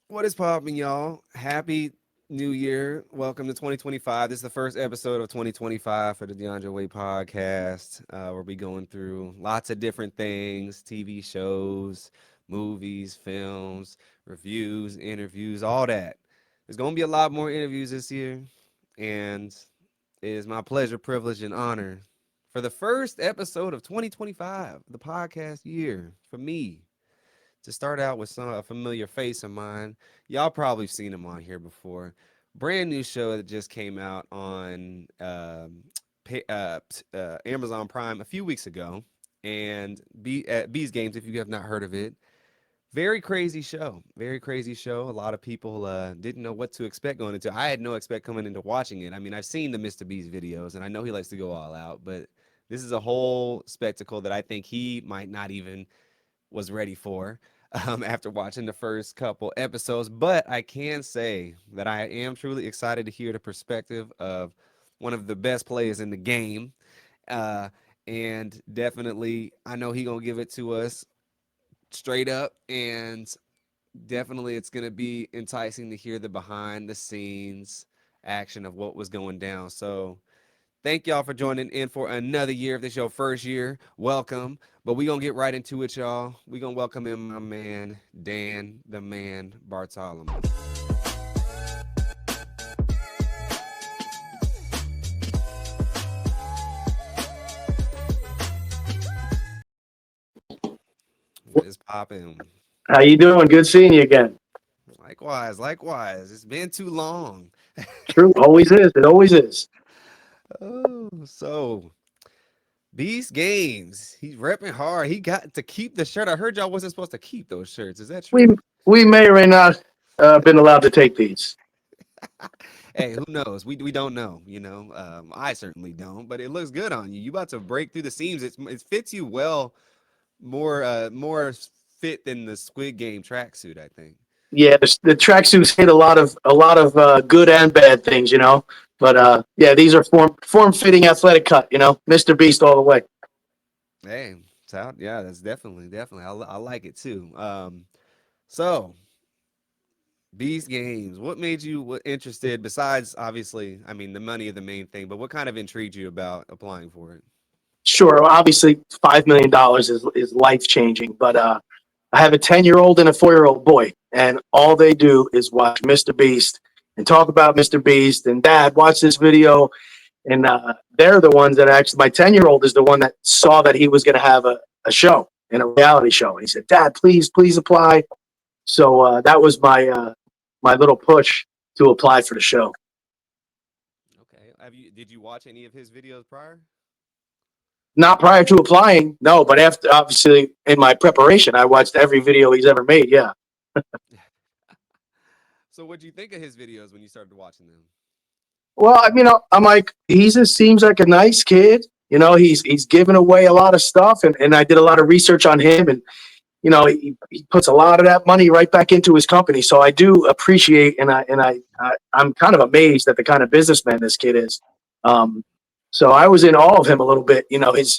What is popping, y'all? Happy New Year. Welcome to 2025. This is the first episode of 2025 for the DeAndre Way podcast, where we going through lots of different things, TV shows, movies, films, reviews, interviews, all that. There's going to be a lot more interviews this year, and it is my pleasure, privilege, and honor for the first episode of 2025, the podcast year, for me to start out with a familiar face of mine. Y'all probably seen him on here before. Brand new show that just came out on Amazon Prime a few weeks ago, and Bees Games. If you have not heard of it, very crazy show. Very crazy show. A lot of people didn't know what to expect going into. I had no expect coming into watching it. I mean, I've seen the Mr. Beast videos, and I know he likes to go all out, but this is a whole spectacle that I think he might not even was ready for after watching the first couple episodes. But I can say that I am truly excited to hear the perspective of one of the best players in the game. Uh, and definitely, I know he gonna give it to us straight up, and definitely it's gonna be enticing to hear the behind the scenes action of what was going down. So thank y'all for joining in for another year. If this is your first year, welcome. But we gonna get right into it, y'all. We gonna welcome in my man, Dan, the man, Bartholomew. What is popping? How you doing? Good seeing you again. Likewise, likewise. It's been too long. True, always is. It always is. Oh, so Beast Games. He's repping hard. He got to keep the shirt. I heard y'all wasn't supposed to keep those shirts. Is that We true? we may or may not been allowed to take these. Hey, who knows? We don't know. I certainly don't. But it looks good on you. You about to break through the seams. It fits you well, more fit than the Squid Game tracksuit, I think. Yeah, the tracksuits hit a lot of good and bad things, But yeah, these are form fitting athletic cut, Mr. Beast all the way. Hey, yeah, that's definitely. I like it too. So Beast Games. What made you interested? Besides, obviously, I mean, the money is the main thing. But what kind of intrigued you about applying for it? Sure, obviously $5 million is life changing, but I have a 10-year-old and a 4-year-old boy, and all they do is watch Mr. Beast and talk about Mr. Beast. And Dad, watch this video. And they're the ones that actually, my 10-year-old is the one that saw that he was going to have a show and a reality show. And he said, Dad, please apply. So that was my little push to apply for the show. Okay. Did you watch any of his videos prior? Not prior to applying, no, but after, obviously, in my preparation, I watched every video he's ever made. Yeah. So what do you think of his videos when you started watching them? Well, I'm like, seems like a nice kid. He's given away a lot of stuff, and I did a lot of research on him, and he puts a lot of that money right back into his company. So I do appreciate, I'm kind of amazed at the kind of businessman this kid is. Um, so I was in awe of him a little bit.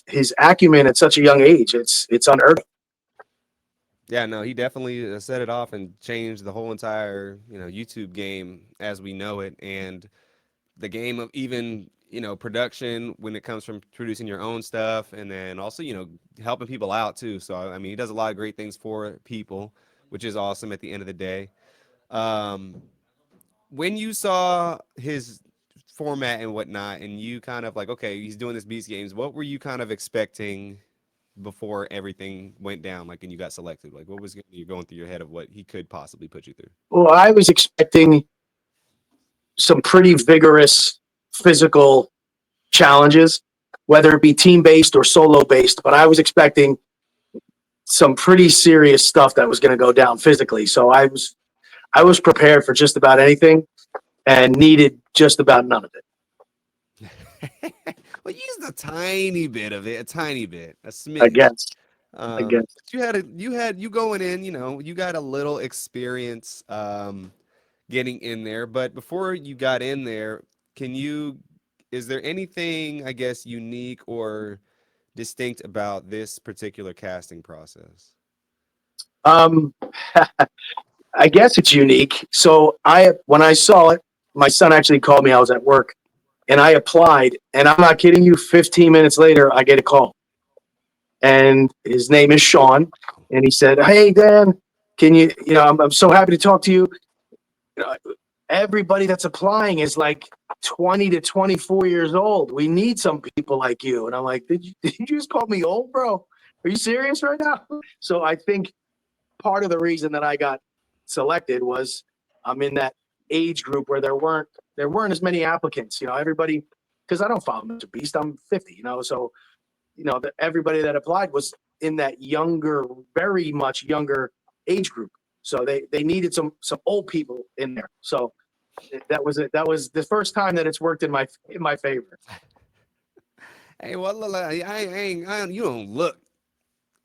His acumen at such a young age, it's unheard of. Yeah, no, he definitely set it off and changed the whole entire, YouTube game as we know it, and the game of even, production when it comes from producing your own stuff, and then also, helping people out too. So I mean, he does a lot of great things for people, which is awesome at the end of the day. Um, when you saw his format and whatnot, and you kind of like, okay, he's doing this Beast Games, what were you kind of expecting before everything went down, like, and you got selected? Like, what was you going through your head of what he could possibly put you through? Well, I was expecting some pretty vigorous physical challenges, whether it be team based or solo based. But I was expecting some pretty serious stuff that was going to go down physically. So I was prepared for just about anything and needed just about none of it. Well, used a tiny bit of it, a tiny bit, a I smidge. guess. I guess. But you going in, you got a little experience getting in there. But before you got in there, can you is there anything, I guess, unique or distinct about this particular casting process? Um, I guess it's unique. So when I saw it, my son actually called me. I was at work and I applied, and I'm not kidding you. 15 minutes later, I get a call, and his name is Sean, and he said, "Hey Dan, can I'm so happy to talk to you. You know, everybody that's applying is like 20 to 24 years old. We need some people like you." And I'm like, did you just call me old, bro? Are you serious right now? So I think part of the reason that I got selected was I'm in that age group where there weren't as many applicants. Everybody, because I don't follow Mr. Beast. I'm 50. So everybody that applied was in that younger, very much younger age group. So they needed some old people in there. So that was it. That was the first time that it's worked in my favor. Hey, well, look, you don't look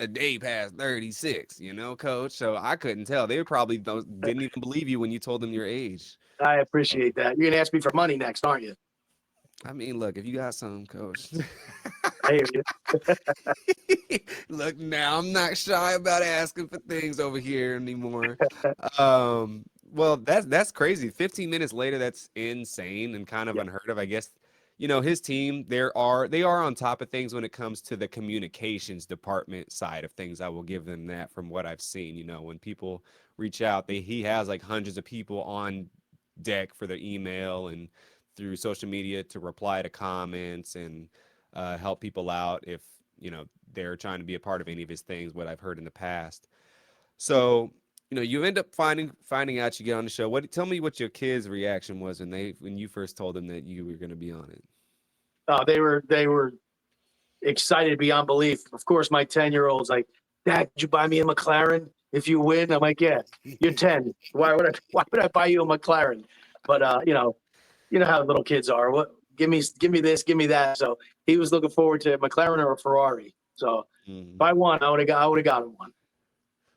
a day past 36, coach. So I couldn't tell. They probably didn't even believe you when you told them your age. I So, appreciate that. You're gonna ask me for money next, aren't you? I mean, look, if you got some, coach. I hear you. Look, now I'm not shy about asking for things over here anymore. Well, that's crazy. 15 minutes later, that's insane and kind of Yeah. unheard of. I guess, his team, they are on top of things when it comes to the communications department side of things. I will give them that from what I've seen. When people reach out, he has like hundreds of people on deck for their email and through social media to reply to comments and help people out if they're trying to be a part of any of his things. What I've heard in the past. So you end up finding out you get on the show. Tell me what your kids' reaction was when you first told them that you were going to be on it. They were excited beyond belief. Of course, my 10-year-old's like, "Dad, did you buy me a McLaren if you win?" I'm like, "Yeah, you're 10. Why would I buy you a McLaren?" But you know how little kids are. What? Give me this, give me that. So he was looking forward to a McLaren or a Ferrari. So if Mhm. I won, I would have got him one.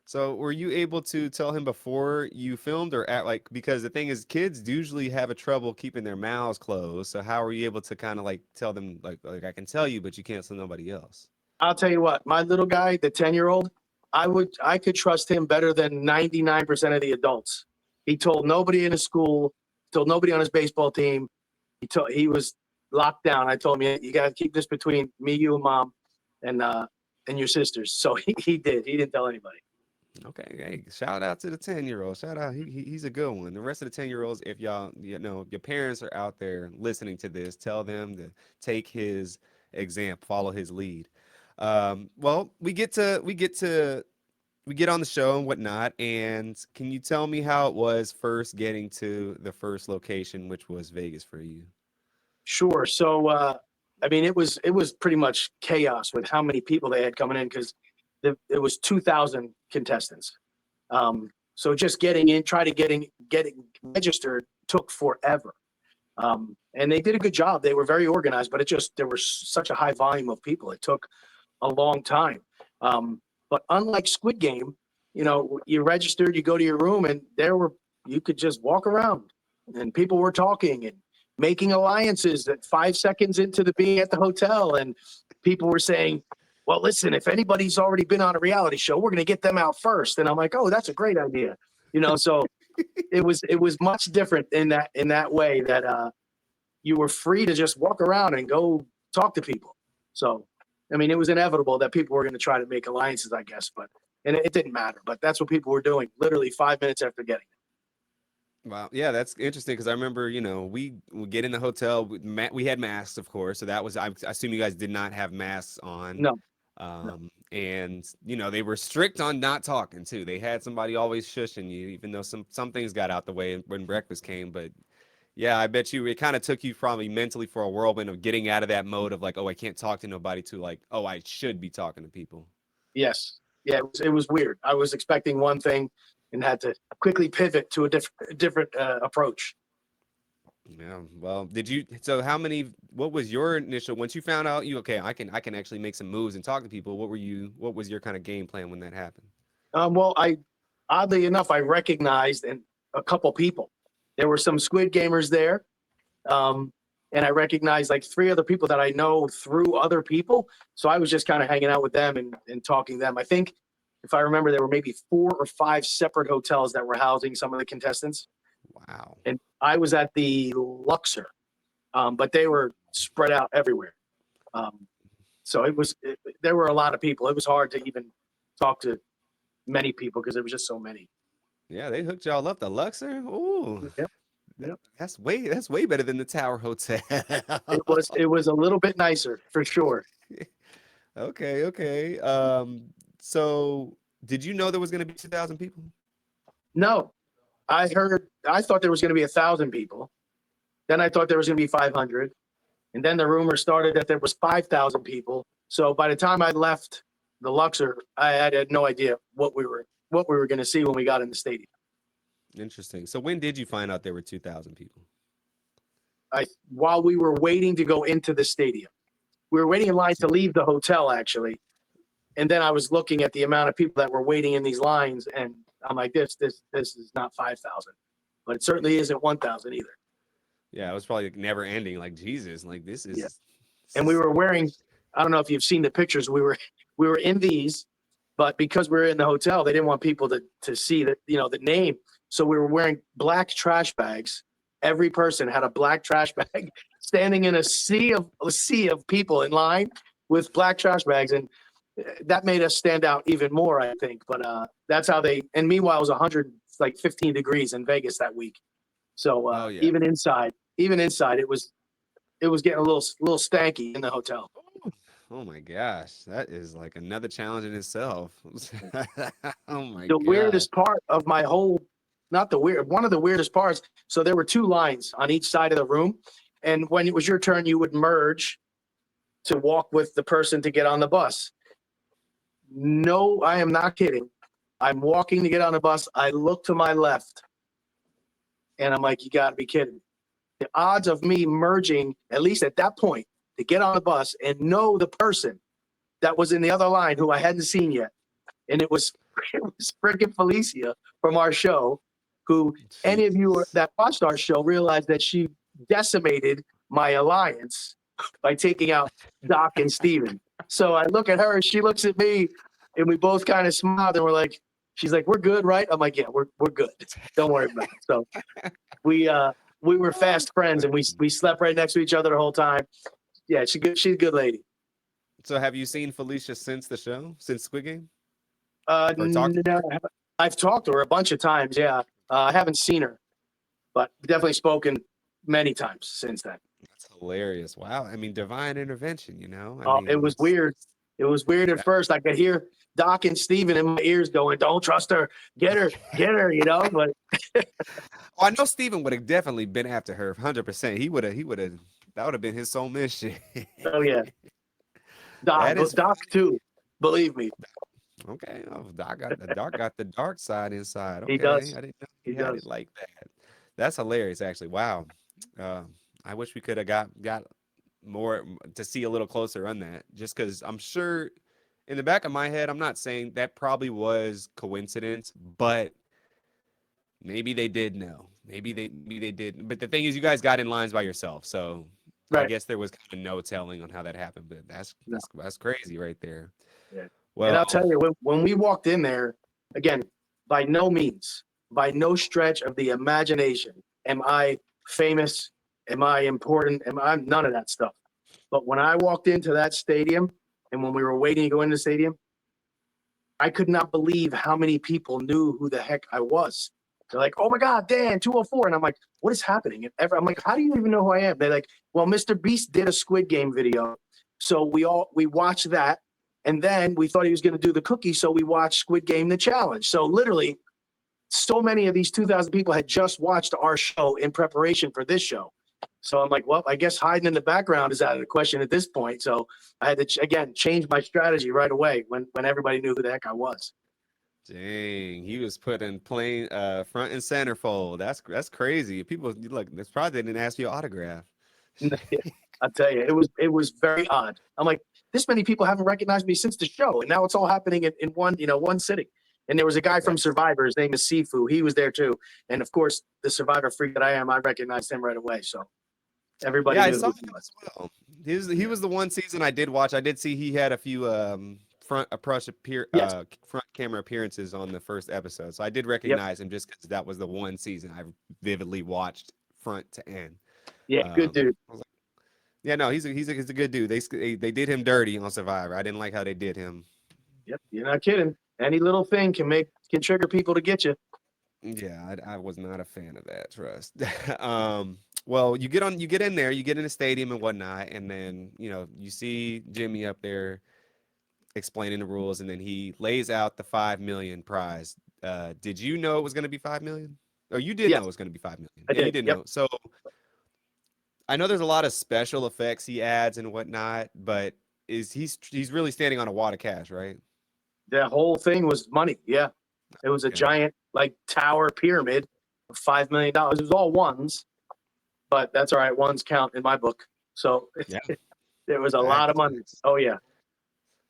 So were you able to tell him before you filmed or at like because the thing is kids usually have a trouble keeping their mouths closed. So how were you able to kind of like tell them like I can tell you but you can't tell nobody else? I'll tell you what, my little guy, the 10-year-old, I could trust him better than 99% of the adults. He told nobody in his school, told nobody on his baseball team. He was locked down. I told him, you got to keep this between me, you, and mom, and your sisters. So he did. He didn't tell anybody. Okay, hey, shout out to the 10-year-old. Shout out, he's a good one. The rest of the 10-year-olds, if y'all, your parents are out there listening to this, tell them to take his example, follow his lead. Well, we get on the show and whatnot. And can you tell me how it was first getting to the first location, which was Vegas for you? Sure. So, I mean, it was pretty much chaos with how many people they had coming in because it was 2,000 contestants. So just getting in, try to getting registered took forever. And they did a good job. They were very organized, but there was such a high volume of people. It took a long time. But unlike Squid Game, you registered, you go to your room, and you could just walk around, and people were talking and making alliances at 5 seconds into the being at the hotel, and people were saying, "Well, listen, if anybody's already been on a reality show, we're going to get them out first." And I'm like, "Oh, that's a great idea." So it was much different in that way that you were free to just walk around and go talk to people. So, I mean, it was inevitable that people were going to try to make alliances, I guess, but and it didn't matter. But that's what people were doing, literally 5 minutes after getting Wow. Yeah, that's interesting because I remember, we would get in the hotel. We had masks, of course. So that was, I assume you guys did not have masks it. on. No, no, And, they were strict on not talking too. They had somebody always shushing you, even though some things got out the way when breakfast came. But yeah, I bet you it kind of took you probably mentally for a whirlwind of getting out of that mode of like, oh, I can't talk to nobody to like, oh, I should be talking to people. yes, yeah, it was weird. I was expecting one thing and had to quickly pivot to a different approach. Yeah. Well, so what was your initial, once you found out okay, I can actually make some moves and talk to people, what was your kind of game plan when that happened? Well, oddly enough, I recognized a couple people. There were some Squid Gamers there. Um, and I recognized like three other people that I know through other people. So I was just kind of hanging out with them and talking to them. I think if I remember, there were maybe 4 or 5 separate hotels that were housing some of the contestants. Wow. And I was at the Luxor, but they were spread out everywhere. Um, so there were a lot of people. It was hard to even talk to many people because there was just so many. Yeah, they hooked y'all up. The Luxor? Ooh, Yep, yep. that's way better than the Tower Hotel. It was a little bit nicer for sure. Okay, okay. So did you know there was going to be 2,000 people? No, I thought there was going to be 1,000 people. Then I thought there was going to be 500. And then the rumor started that there was 5,000 people. So by the time I left the Luxor, I had no idea what we were going to see when we got in the stadium. Interesting. So when did you find out there were 2,000 people? While we were waiting to go into the stadium, we were waiting in line to leave the hotel actually. And then I was looking at the amount of people that were waiting in these lines, and I'm like, this is not 5,000, but it certainly isn't 1,000 either. Yeah, it was probably like never ending. Like Jesus, like this Yeah. is. And we were wearing, I don't know if you've seen the pictures. We were in these, but because we were in the hotel, they didn't want people to see the name. So we were wearing black trash bags. Every person had a black trash bag, standing in a sea of people in line with black trash bags, and that made us stand out even more, I think. But that's how they. And meanwhile, it was 115 degrees in Vegas that week. So Oh yeah. even inside, it was getting a little stanky in the hotel. Oh my gosh, that is like another challenge in itself. Oh my The gosh. weirdest part of my whole, not the weird, one of the weirdest parts. So there were 2 lines on each side of the room, and when it was your turn, you would merge to walk with the person to get on the bus. No, I am not kidding. I'm walking to get on the bus. I look to my left, and I'm like, you got to be kidding me. The odds of me merging, at least at that point, to get on the bus and know the person that was in the other line who I hadn't seen yet. And it was freaking Felicia from our show, who any of you Jesus. that watched our show realized that she decimated my alliance by taking out Doc and Steven. So I look at her, she looks at me, and we both kind of smiled, and we're like, she's like, we're good, right? I'm like, yeah, we're good. Don't worry about it. So we were fast friends, and we slept right next to each other the whole time. Yeah, she's a good lady. So have you seen Felicia since the show, since Squid Game, or talked? No, I've talked to her a bunch of times. Yeah, I haven't seen her, but definitely spoken many times since then. That's hilarious. Wow. I mean, divine intervention. I It mean, was weird. It was weird at first. I could hear Doc and Steven in my ears going, "Don't trust her. Get her. Get her." But oh, I know Steven would have definitely been after her 100%. He would have, that would have been his sole mission. oh yeah, Doc, That is Doc too. Believe me, okay. Oh, Doc got the dark side inside. he Okay. does. I didn't know he He had it does. like that. That's hilarious, actually. Wow. Uh, I wish we could have got more to see a little closer on that. Just because I'm sure in the back of my head, I'm not saying that probably was coincidence, but maybe they did know. Maybe they did. But the thing is, you guys got in lines by yourself, so I Right. guess there was kind of no telling on how that happened. But that's No. that's that's crazy right there. Yeah. And I'll Well, tell you, when we walked in there, again, by no means, by no stretch of the imagination, am I famous? Am I important? Am I none of that stuff? But when I walked into that stadium and when we were waiting to go into the stadium, I could not believe how many people knew who the heck I was. They're like, "Oh my God, Dan, 204." And I'm like, "What is happening?" I'm like, "How do you even know who I am?" They're like, "Well, Mr. Beast did a Squid Game video. So we watched that. And then we thought he was going to do the cookie. So we watched Squid Game, the challenge." So literally, so many of these 2,000 people had just watched our show in preparation for this show. So I'm like, well, I guess hiding in the background is out of the question at this point. So I had to, again, change my strategy right away when everybody knew who the heck I was. dang, he was put in plain front and center fold. That's crazy. People look. That's probably they didn't ask you autograph. I'll tell you, it was very odd. I'm like, this many people haven't recognized me since the show, and now it's all happening in one sitting. And there was a guy from That's Survivor. His name is Sifu. He was there too. And of course, the Survivor freak that I am, I recognized him right away. So everybody yeah, I knew saw who him he was. as well. He was Yeah. the one season I did watch. I did see he had a few Yes. front camera appearances on the first episode. So I did Yep. recognize him just because that was the one season I vividly watched front to end. Yeah. Good dude. I was like, yeah, no, he's a good dude. They did him dirty on Survivor. I didn't like how they did him. Yep. You're not kidding. Any little thing can trigger people to get you. Yeah, I was not a fan of that. Trust. Well, you get in there, you get in the stadium and whatnot, and then you see Jimmy up there explaining the rules, and then he lays out the 5 million prize. Did you know it was going to be 5 million? Oh, you did know it Yes, was going to be 5 million. I Yeah, you did. did Yep. know. So I know there's a lot of special effects he adds and whatnot, but he's really standing on a wad of cash, right? The whole thing was money. Yeah. It was a Okay. giant like tower pyramid of $5 million. It was all ones, but that's all right. Ones count in my book. So Yeah. there was a lot of Facts, money. facts. Oh yeah.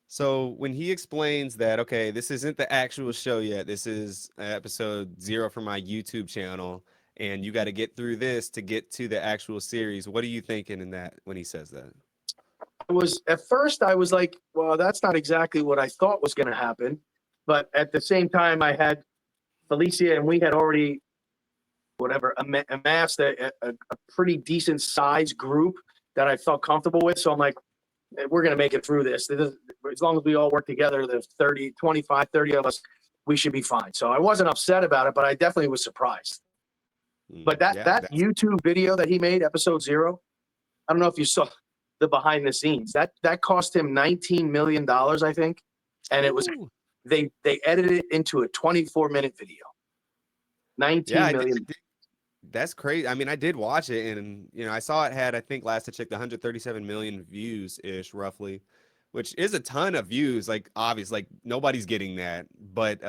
So when he explains that, okay, this isn't the actual show yet. This is episode 0 from my YouTube channel, and you got to get through this to get to the actual series. What are you thinking in that when he says that? I was at first I was like, well, that's not exactly what I thought was going to happen. But at the same time, I had Felicia and we had already whatever amassed a pretty decent size group that I felt comfortable with. So I'm like, we're going to make it through this. As long as we all work together, there's 30, 25, 30 of us, we should be fine. So I wasn't upset about it, but I definitely was surprised. But Yeah, that that's YouTube video that he made, episode 0, I don't know if you saw the behind the scenes. That cost him $19 million, I think. And it was ooh. they edited it into a 24-minute video. Yeah, 19 I did, million. that's crazy. I mean, I did watch it, and I saw it had, I think last I checked, 137 million views ish, roughly, which is a ton of views. Like, obviously, like nobody's getting that, but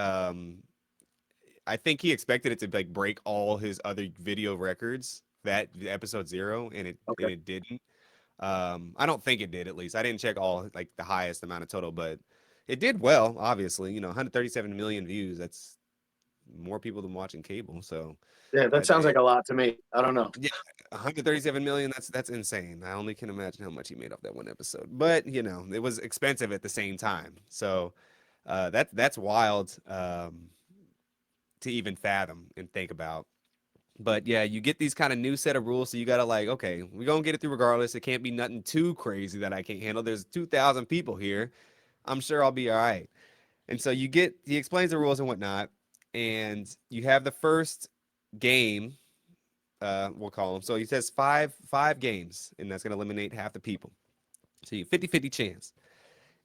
I think he expected it to like break all his other video records, that episode 0, and Okay. it didn't. I don't think it did, at least. I didn't check all like the highest amount of total, but it did well, obviously. 137 million views. That's more people than watching cable. So Yeah, that sounds like a lot to me. I don't know. yeah, 137 million, that's insane. I only can imagine how much he made off that one episode. But, it was expensive at the same time. So that's wild to even fathom and think about. But yeah, you get these kind of new set of rules, so you gotta like, okay, we're gonna get it through regardless. It can't be nothing too crazy that I can't handle. There's 2,000 people here. I'm sure I'll be all right. And so he explains the rules and whatnot, and you have the first game, we'll call them. So he says five games, and that's gonna eliminate half the people. So you 50-50 chance.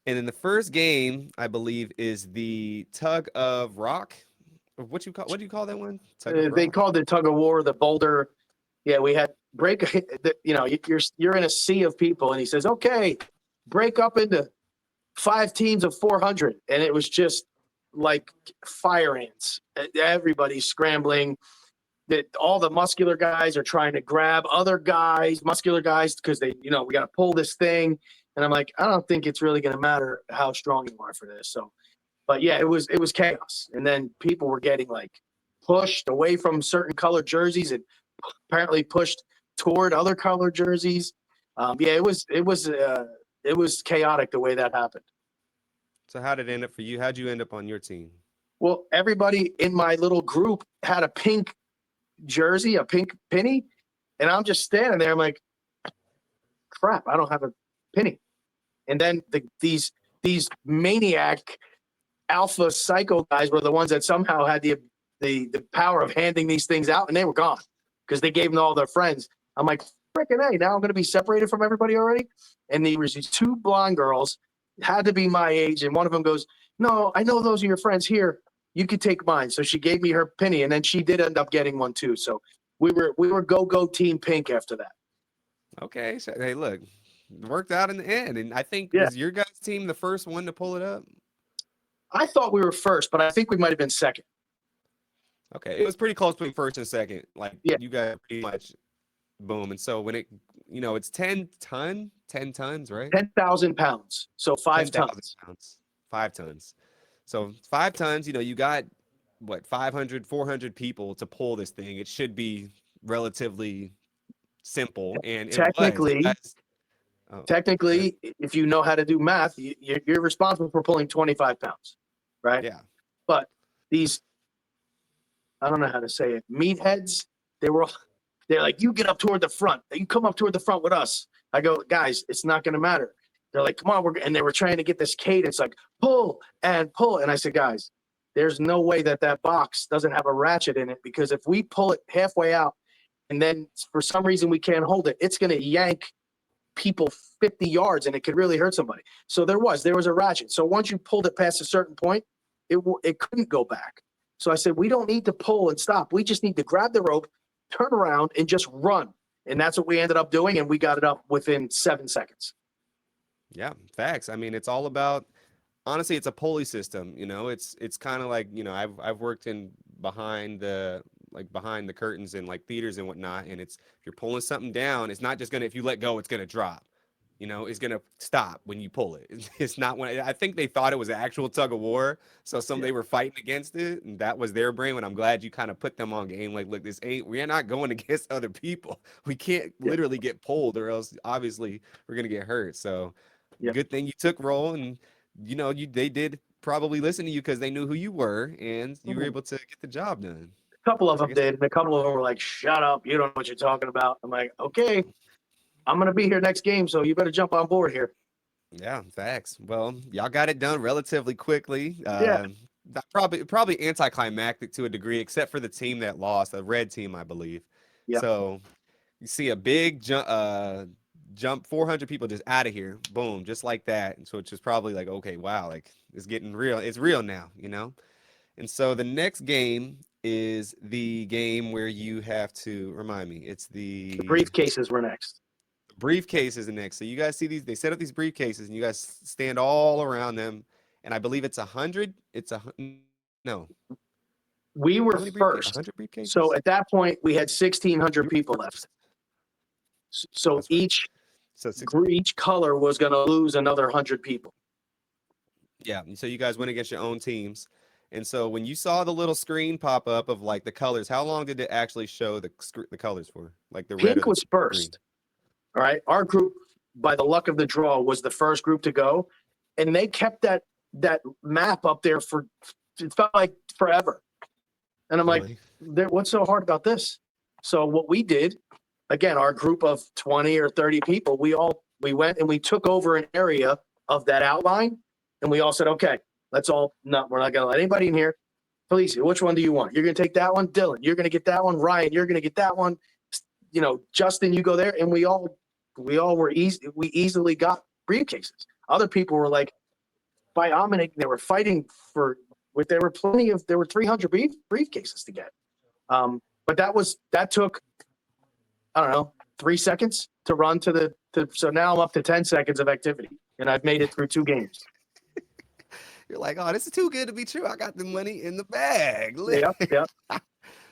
And then the first game, I believe, is the tug of rock. What do you call that one? Tug of They rock? called it tug of war, the boulder. Yeah, we had break. You're in a sea of people, and he says, "Okay, break up into 5 teams of 400," and it was just like fire ants. Everybody's scrambling. That all the muscular guys are trying to grab other guys, muscular guys, because we got to pull this thing. And I'm like, I don't think it's really going to matter how strong you are for this. So, but yeah, it was chaos, and then people were getting like pushed away from certain colored jerseys and apparently pushed toward other colored jerseys. Yeah, it was chaotic the way that happened. So how did it end up for you? How'd you end up on your team? Well, everybody in my little group had a pink jersey, a pink penny, and I'm just standing there. I'm like, crap, I don't have a penny. And then these maniac alpha psycho guys were the ones that somehow had the power of handing these things out, and they were gone because they gave them to all their friends. I'm like, freaking hey, now I'm going to be separated from everybody already. And there was these 2 blonde girls, had to be my age, and one of them goes, "No, I know those are your friends. Here, you could take mine." So she gave me her penny, and then she did end up getting one too. So we were go team pink after that. Okay, so hey, look, it worked out in the end, and I think Yeah, was your guys' team the first one to pull it up? I thought we were first, but I think we might have been second. Okay, it was pretty close between first and second. Like Yeah, you guys pretty much boom. And so when it's 10 tons, right? 10,000 pounds, so five 10,000 tons. pounds, 5 tons. So 5 tons, you got what, 500, 400 people to pull this thing. It should be relatively simple. And it was. You Technically, guys, Oh, that, Technically, if you know how to do math, you're responsible for pulling 25 pounds, right? yeah, But these, I don't know how to say it, meatheads, they were, they're like, you get up toward the front. You come up toward the front with us. I go, guys, it's not going to matter. They're like, come on. And they were trying to get this cadence, like pull and pull. And I said, guys, there's no way that that box doesn't have a ratchet in it, because if we pull it halfway out and then for some reason we can't hold it, it's going to yank people 50 yards and it could really hurt somebody. So there was a ratchet. So once you pulled it past a certain point, it couldn't go back. So I said, we don't need to pull and stop. We just need to grab the rope, turn around, and just run. And that's what we ended up doing. And we got it up within 7 seconds. yeah, facts. I mean, it's all about honestly, it's a pulley system. It's kind of like I've worked in behind the curtains in like theaters and whatnot, and it's if you're pulling something down, it's not just gonna if you let go, it's gonna drop. It's gonna stop when you pull it. It's not when I think they thought it was an actual tug of war, so Yeah. they were fighting against it, and that was their brain. And I'm glad you kind of put them on game. Like, look, we're not going against other people. We can't Yeah. literally get pulled, or else obviously we're gonna get hurt. So Yeah. good thing you took roll, and they did probably listen to you because they knew who you were, and you were Mhm. able to get the job done. A couple of So I them guess, did. And a couple of them were like, shut up. You don't know what you're talking about. I'm like, okay, I'm going to be here next game. So you better jump on board here. yeah, facts. Well, y'all got it done relatively quickly. Yeah. Probably anticlimactic to a degree, except for the team that lost, the red team, I believe. Yeah. So you see a big jump 400 people just out of here, boom, just like that. And so it's just probably like, okay, wow, like it's getting real. It's real now. And so the next game is the game where you have to remind me. It's The the briefcases were next. briefcases the next. So you guys see these? They set up these briefcases, and you guys stand all around them. And I believe it's 100. No. We were How many briefcases? first. 100 So briefcases? at that point, we had 1,600 You people were left. first. So That's right. So each color was going to lose another 100 people. yeah. So you guys went against your own teams. And so when you saw the little screen pop up of like the colors, how long did it actually show the colors for? Like the red or Pink the was green? first. All right. Our group, by the luck of the draw, was the first group to go. And they kept that map up there for, it felt like forever. And I'm like, Really? what's so hard about this? So what we did, again, our group of 20 or 30 people, we went and we took over an area of that outline, and we all said, okay, we're not gonna let anybody in here. Felicia, which one do you want? You're gonna take that one. Dylan, you're gonna get that one. Ryan, you're gonna get that one. Justin, you go there. And we all were easy. We easily got briefcases. Other people were like, by Dominic, they were fighting for. There were 300 briefcases to get. But that took, I don't know, 3 seconds to run so now I'm up to 10 seconds of activity, and I've made it through 2 games. You're like, oh, this is too good to be true. I got the money in the bag. Yeah, yeah,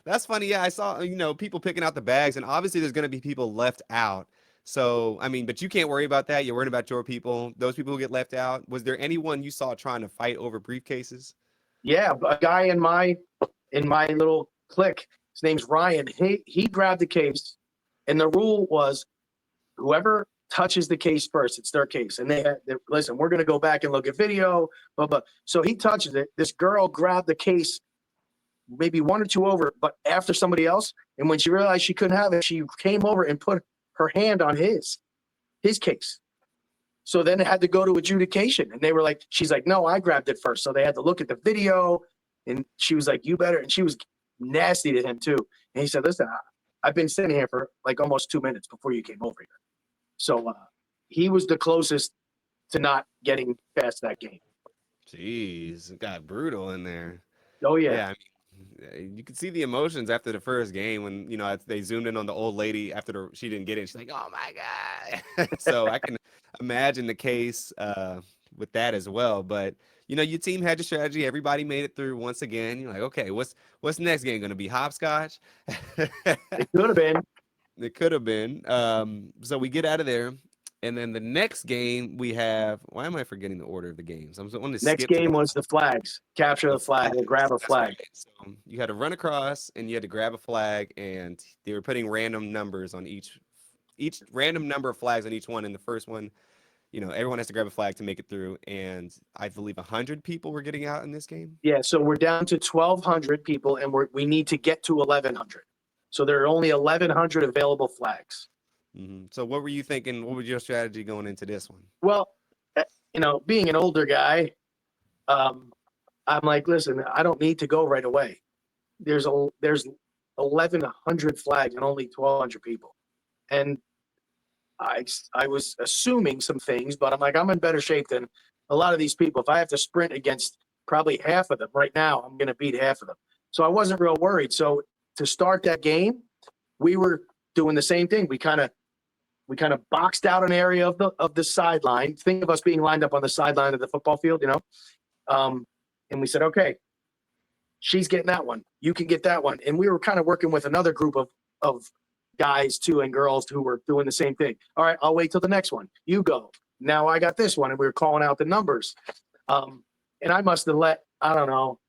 That's funny. Yeah, I saw, people picking out the bags, and obviously there's going to be people left out. So, I mean, but you can't worry about that. You're worried about your people, those people who get left out. Was there anyone you saw trying to fight over briefcases? yeah. A guy in my little clique, his name's Ryan. He grabbed the case, and the rule was whoever touches the case first, it's their case. And listen, we're going to go back and look at video, blah, blah. So he touches it. This girl grabbed the case maybe one or two over, but after somebody else. And when she realized she couldn't have it, she came over and put her hand on his case. So then it had to go to adjudication. And she's like, no, I grabbed it first. So they had to look at the video. And she was like, you better. And she was nasty to him too. And he said, listen, I've been sitting here for like almost 2 minutes before you came over here. So he was the closest to not getting past that game. Jeez, it got brutal in there. Oh, yeah. Yeah, I mean, you could see the emotions after the first game when they zoomed in on the old lady after she didn't get it. She's like, "Oh my god!" So I can imagine the case with that as well. But your team had your strategy. Everybody made it through once again. You're like, okay, what's next game going to be? Hopscotch? It could have been. It could have been. So we get out of there. And then the next game we have. Why am I forgetting the order of the games? I'm going to Next skip to game the was the flags. Capture the the flag or grab flags. a That's flag. right. So you had to run across and you had to grab a flag, and they were putting random numbers on each each random number of flags on each one. And the first one, everyone has to grab a flag to make it through. And I believe 100 people were getting out in this game. Yeah, so we're down to 1,200 people, and we need to get to 1,100. So there are only 1,100 available flags. So what were you thinking? What was your strategy going into this one? Well, being an older guy, I'm like, listen, I don't need to go right away. There's 1,100 flags and only 1,200 people, and I was assuming some things, but I'm like, I'm in better shape than a lot of these people. If I have to sprint against probably half of them right now, I'm going to beat half of them. So I wasn't real worried. So to start that game, we were doing the same thing. We kind of boxed out an area of the sideline. Think of us being lined up on the sideline of the football field, and we said, okay, she's getting that one. You can get that one. And we were kind of working with another group of guys too and girls who were doing the same thing. All right, I'll wait till the next one. You go. Now I got this one, and we were calling out the numbers. And I must have let, I don't know,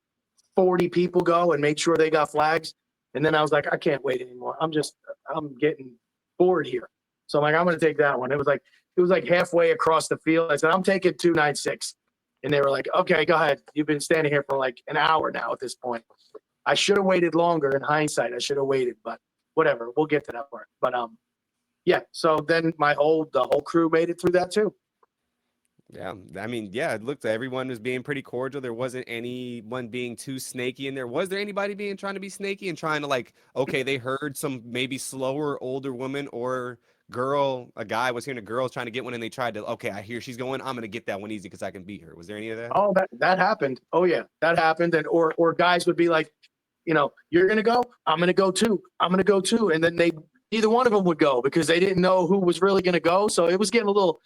40 people go and made sure they got flags. And then I was like, I can't wait anymore. I'm getting bored here. So I'm like, I'm going to take that one. It was like halfway across the field. I said, I'm taking 296. And they were like, okay, go ahead. You've been standing here for like an hour now at this point. I should have waited longer. In hindsight, I should have waited, but whatever. We'll get to that part. But yeah. So then the whole crew made it through that too. Yeah, I mean, yeah, it looked like everyone was being pretty cordial. There wasn't anyone being too snaky in there. Was there anybody trying to be snaky and trying to like, okay, they heard some maybe slower older woman or a guy was hearing a girl trying to get one and they tried to, okay, I hear she's going, I'm gonna get that one easy because I can beat her. Was there any of that? Oh, that happened. Oh yeah, that happened. And or guys would be like, you're gonna go, I'm gonna go too. I'm gonna go too. And then neither one of them would go because they didn't know who was really gonna go. So it was getting a little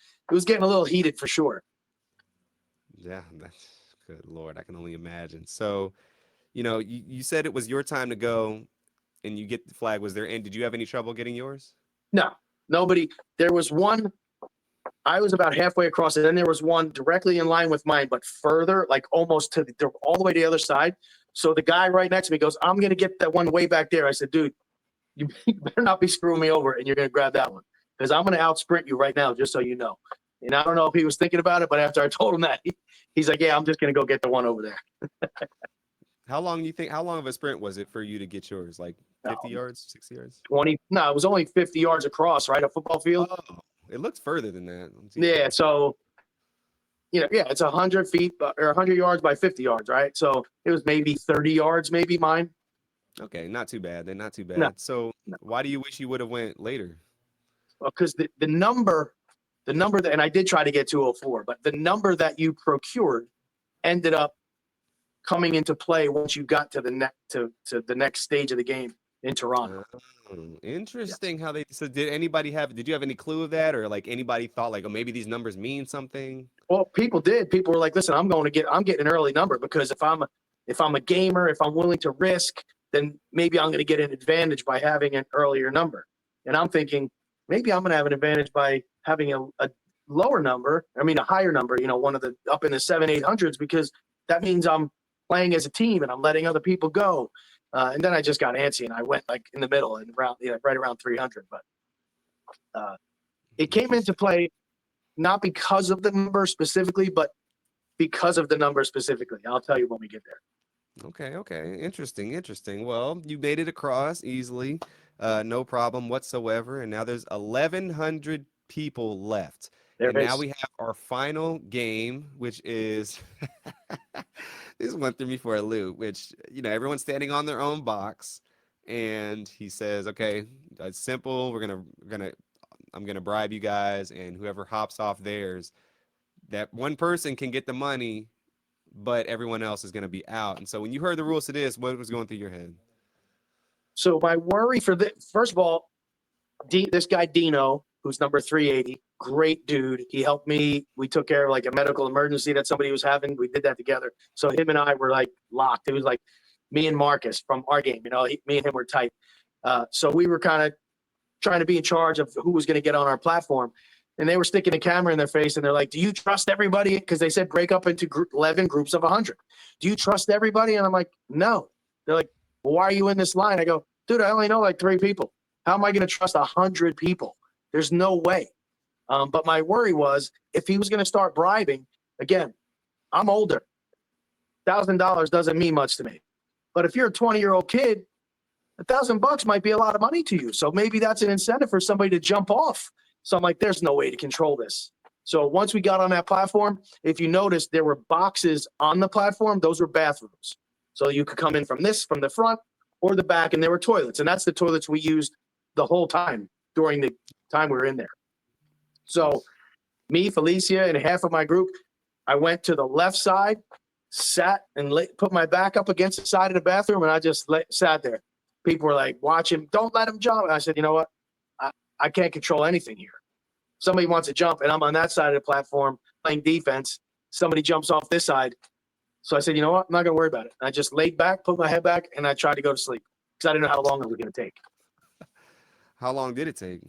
heated for sure. Yeah, that's good Lord. I can only imagine. So, you said it was your time to go and you get the flag. Was there, and did you have any trouble getting yours? No, nobody. There was one. I was about halfway across it. Then there was one directly in line with mine, but further, like almost all the way to the other side. So the guy right next to me goes, I'm going to get that one way back there. I said, dude, you better not be screwing me over and you're going to grab that one because I'm going to out sprint you right now, just so you know. And I don't know if he was thinking about it, but after I told him that, he's like, yeah, I'm just going to go get the one over there. How long of a sprint was it for you to get yours? Like 50 yards, 60 yards? 20. No, it was only 50 yards across, right? A football field. Oh, it looks further than that. Yeah. So, yeah, it's 100 feet or 100 yards by 50 yards, right? So it was maybe 30 yards, maybe mine. Okay, not too bad. Then not too bad. No, So no. why do you wish you would have went later? Because the number that, and I did try to get 204, but the number that you procured ended up coming into play once you got to the next stage of the game in Toronto. Interesting how they, so did you have any clue of that, or like anybody thought like, oh, maybe these numbers mean something? Well, people did. People were like, listen, I'm getting an early number because if I'm a gamer, if I'm willing to risk, then maybe I'm going to get an advantage by having an earlier number. And I'm thinking maybe I'm going to have an advantage by having a lower number. I mean, a higher number, one of the up in the 700-800s, because that means I'm playing as a team and I'm letting other people go. And then I just got antsy and I went like in the middle and right around 300. But it came into play not because of the number specifically, but because of the number specifically. I'll tell you when we get there. Okay. Interesting. Well, you made it across easily, no problem whatsoever. And now there's 1,100 people left. And now we have our final game, which is this one threw me for a loop, which, everyone's standing on their own box. And he says, okay, it's simple. I'm gonna bribe you guys, and whoever hops off theirs, that one person can get the money, but everyone else is gonna be out. And so when you heard the rules to this, what was going through your head? So my worry for first of all, this guy Dino, who's number 380, great dude. He helped me. We took care of like a medical emergency that somebody was having. We did that together. So him and I were like locked. It was like me and Marcus from our game. Me and him were tight. So we were kind of trying to be in charge of who was going to get on our platform. And they were sticking a camera in their face and they're like, do you trust everybody? Because they said break up into 11 groups of 100. Do you trust everybody? And I'm like, no. They're like, well, why are you in this line? I go, dude, I only know like 3 people. How am I going to trust 100 people? There's no way. But my worry was if he was going to start bribing, again, I'm older. $1,000 doesn't mean much to me. But if you're a 20-year-old kid, $1,000 might be a lot of money to you. So maybe that's an incentive for somebody to jump off. So I'm like, there's no way to control this. So once we got on that platform, if you notice, there were boxes on the platform. Those were bathrooms. So you could come in from the front or the back, and there were toilets. And that's the toilets we used the whole time during the time we were in there. So me, Felicia, and half of my group, I went to the left side, sat and put my back up against the side of the bathroom, and I just sat there. People were like, watch him. Don't let him jump. And I said, you know what? I can't control anything here. Somebody wants to jump, and I'm on that side of the platform playing defense. Somebody jumps off this side. So I said, you know what? I'm not going to worry about it. And I just laid back, put my head back, and I tried to go to sleep because I didn't know how long it was going to take. How long did it take?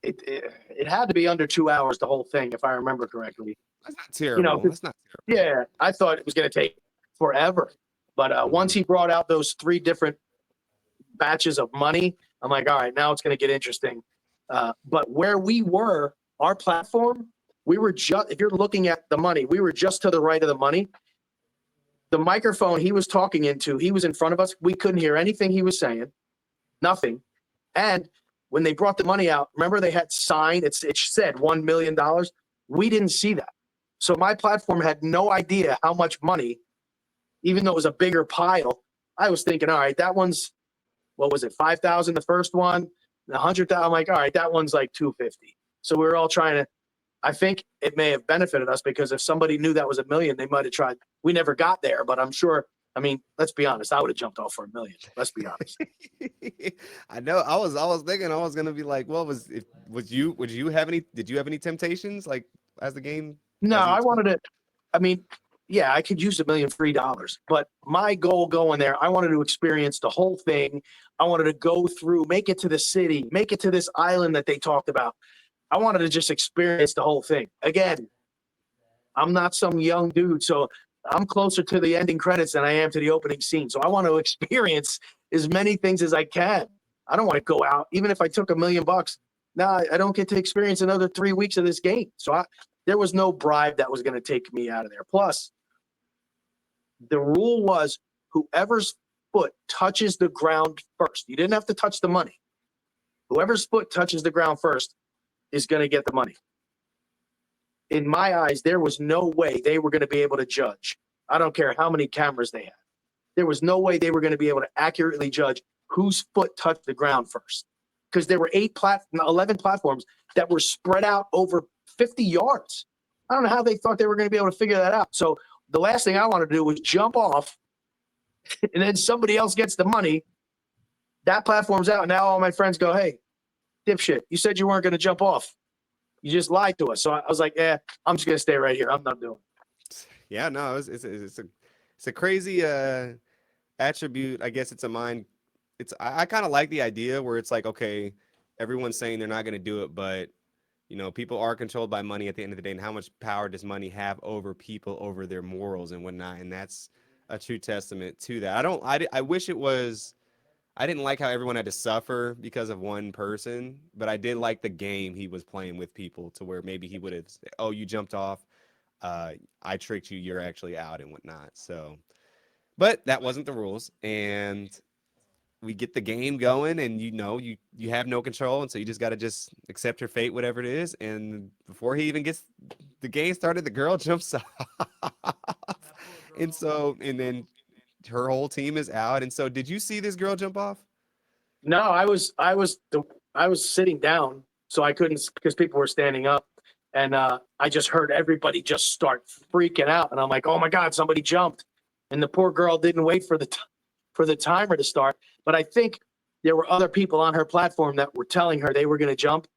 It had to be under 2 hours, the whole thing, if I remember correctly. That's not terrible. That's not terrible. Yeah, I thought it was going to take forever. But once he brought out those 3 different batches of money, I'm like, all right, now it's going to get interesting. But where we were, our platform, we were just, if you're looking at the money, we were just to the right of the money. The microphone he was talking into, he was in front of us. We couldn't hear anything he was saying, nothing. And when they brought the money out, remember they had sign, it said $1 million. We didn't see that. So my platform had no idea how much money, even though it was a bigger pile. I was thinking, all right, that one's, what was it, 5,000 the first one, 100,000. I'm like, all right, that one's like 250. So we were all trying to, I think it may have benefited us because if somebody knew that was $1 million, they might have tried. We never got there, but I'm sure, I mean, let's be honest, I would have jumped off for $1 million. Let's be honest. I know. I was thinking I was gonna be like, well, did you have any temptations like as the game No, as you I explained? wanted to, I mean, yeah, I could use $1 million free dollars, but my goal going there, I wanted to experience the whole thing. I wanted to go through, make it to the city, make it to this island that they talked about. I wanted to just experience the whole thing. Again, I'm not some young dude, so I'm closer to the ending credits than I am to the opening scene. So I want to experience as many things as I can. I don't want to go out, even if I took $1 million. Now I don't get to experience another 3 weeks of this game. So there was no bribe that was going to take me out of there. Plus, the rule was whoever's foot touches the ground first. You didn't have to touch the money. Whoever's foot touches the ground first is going to get the money. In my eyes, there was no way they were going to be able to judge. I don't care how many cameras they had. There was no way they were going to be able to accurately judge whose foot touched the ground first. Because there were 11 platforms that were spread out over 50 yards. I don't know how they thought they were going to be able to figure that out. So the last thing I wanted to do was jump off, and then somebody else gets the money. That platform's out. Now all my friends go, hey, dipshit, you said you weren't going to jump off. You just lied to us. So I was like, I'm just going to stay right here. I'm not doing it. Yeah, no, it's a crazy attribute. I guess it's a mind. I kind of like the idea where it's like, okay, everyone's saying they're not going to do it, but people are controlled by money at the end of the day, and how much power does money have over people, over their morals and whatnot, and that's a true testament to that. I wish it was. I didn't like how everyone had to suffer because of one person, but I did like the game he was playing with people to where maybe he would have, oh, you jumped off, I tricked you, you're actually out and whatnot. So, but that wasn't the rules, and we get the game going, and you have no control, and so you just got to just accept your fate, whatever it is. And before he even gets the game started, the girl jumps off, and then her whole team is out. And so, did you see this girl jump off? No, I was sitting down, so I couldn't because people were standing up, and I just heard everybody just start freaking out, and I'm like, oh my god, somebody jumped, and the poor girl didn't wait for the timer to start. But I think there were other people on her platform that were telling her they were going to jump,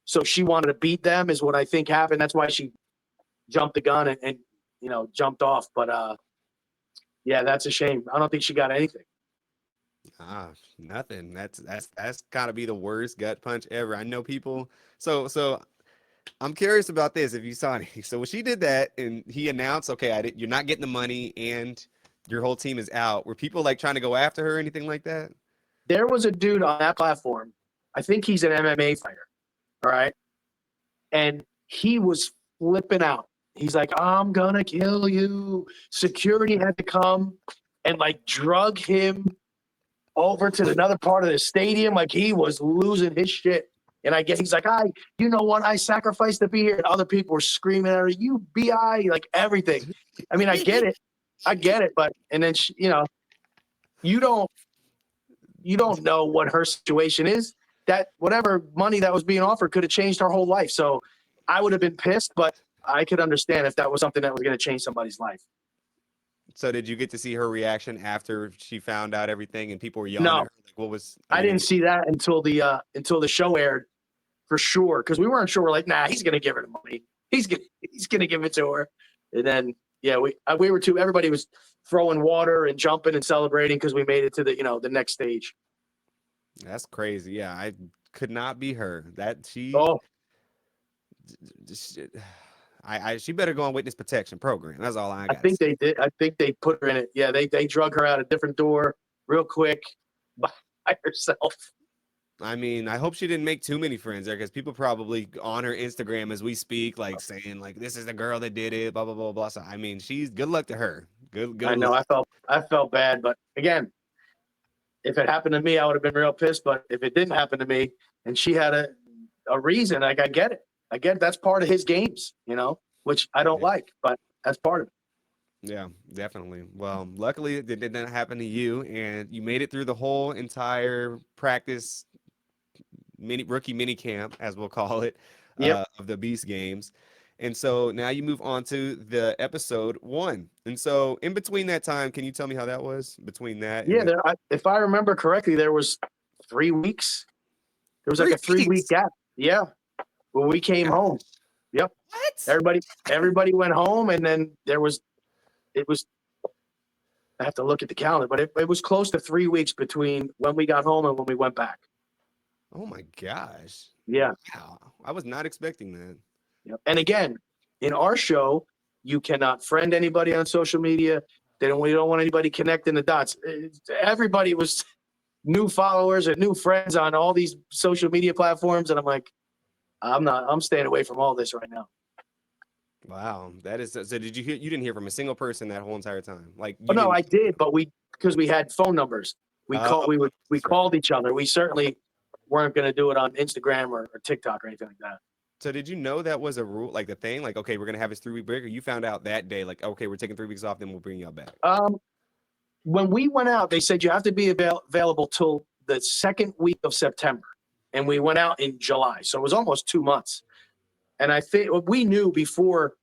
so she wanted to beat them, is what I think happened. That's why she jumped the gun and jumped off. But yeah, that's a shame. I don't think she got anything. Nothing. That's gotta be the worst gut punch ever. I know people. So I'm curious about this. If you saw it, so when she did that and he announced, okay, you're not getting the money and your whole team is out. Were people like trying to go after her or anything like that? There was a dude on that platform I think he's an MMA fighter. All right. And he was flipping out. He's like, I'm gonna kill you. Security had to come and like drug him over to another part of the stadium. Like he was losing his shit. And I guess he's like, you know what? I sacrificed to be here. And other people were screaming at her, you BI, like everything. I mean, I get it. I get it. But, and then, she, you don't know what her situation is. That whatever money that was being offered could have changed her whole life. So I would have been pissed, but I could understand if that was something that was going to change somebody's life. So did you get to see her reaction after she found out everything and people were yelling at No, her? Like, what was? I I didn't mean, see that until the show aired for sure. Cause we weren't sure. We're like, nah, he's going to give her the money. He's going to give it to her. And then, yeah, we were too, everybody was throwing water and jumping and celebrating because we made it to the next stage. that's crazy. Yeah, I could not be her. That she, Oh, she she better go on witness protection program. That's all I I got to think say. they did. I think they put her in it. Yeah, they drug her out a different door real quick by herself. I mean, I hope she didn't make too many friends there because people probably on her Instagram as we speak, like saying like this is the girl that did it, blah blah blah blah. So I mean, she's good luck to her. I Good know. luck. I felt bad, but again, if it happened to me, I would have been real pissed. But if it didn't happen to me, and she had a reason, like I get it. I get it. That's part of his games, which I don't Yeah, like, but that's part of it. yeah, definitely. Well, luckily it didn't happen to you, and you made it through the whole entire practice rookie mini camp, as we'll call it, Yep. of the Beast Games. And so now you move on to the episode one. And so in between that time, can you tell me how that was between that and Yeah. then If I remember correctly, there was 3 weeks. There was like three a 3 week weeks? gap. Yeah. When we came Yeah. home. Yep. What? Everybody went home, and then it was. I have to look at the calendar, but it was close to 3 weeks between when we got home and when we went back. Oh my gosh. Yeah. Wow. I was not expecting that. Yep. And again, in our show, you cannot friend anybody on social media. We don't want anybody connecting the dots. Everybody was new followers and new friends on all these social media platforms, and I'm like, I'm staying away from all this right now. Wow. That is so did you didn't hear from a single person that whole entire time? Like Oh you no, didn't. I did, but because we had phone numbers, Oh, we that's right. called each other. We certainly weren't going to do it on Instagram or TikTok or anything like that. So did you know that was a rule, like the thing? Like, okay, we're gonna have this 3 week break, or you found out that day, like, okay, we're taking 3 weeks off, then we'll bring y'all back. When we went out, they said you have to be available till the second week of September, and we went out in July, so it was almost 2 months. And I think we knew before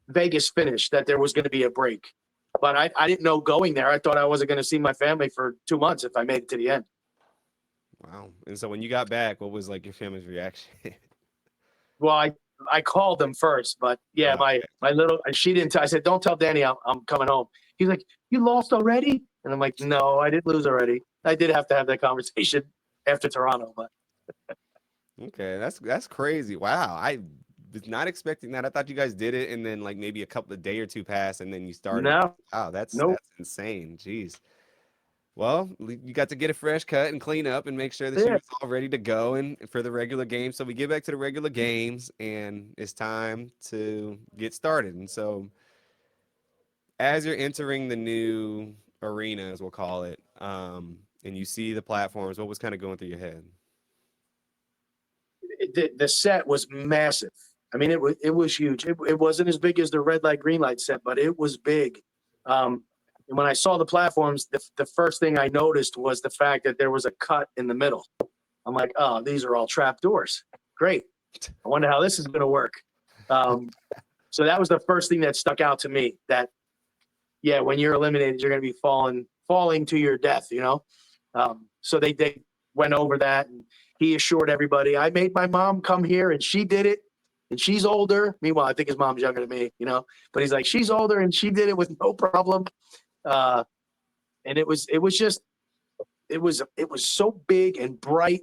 Vegas finished that there was going to be a break, but I didn't know going there. I thought I wasn't going to see my family for 2 months if I made it to the end. Wow. And so when you got back, what was like your family's reaction? Well, I called them first, but yeah, Okay. my little she didn't. I said, don't tell Danny I'm coming home. He's like, you lost already, and I'm like, no, I didn't lose already. I did have to have that conversation after Toronto, but Okay, that's crazy. Wow. I was not expecting that. I thought you guys did it and then like maybe a couple of day or two passed and then you started. no, Wow, nope. that's insane. Jeez. Well, you got to get a fresh cut and clean up and make sure that she Yeah, was all ready to go and for the regular games. So we get back to the regular games and it's time to get started. And so as you're entering the new arena, as we'll call it, and you see the platforms, what was kind of going through your head? the set was massive. I mean, it was huge. It wasn't as big as the red light green light set, but it was big. And when I saw the platforms, the first thing I noticed was the fact that there was a cut in the middle. I'm like, oh, these are all trap doors. Great. I wonder how this is going to work. Um, so that was the first thing that stuck out to me. That yeah, when you're eliminated, you're going to be falling to your death. So they went over that, and he assured everybody, I made my mom come here, and she did it, and she's older. Meanwhile, I think his mom's younger than me. But he's like, she's older, and she did it with no problem. Uh, and it was so big and bright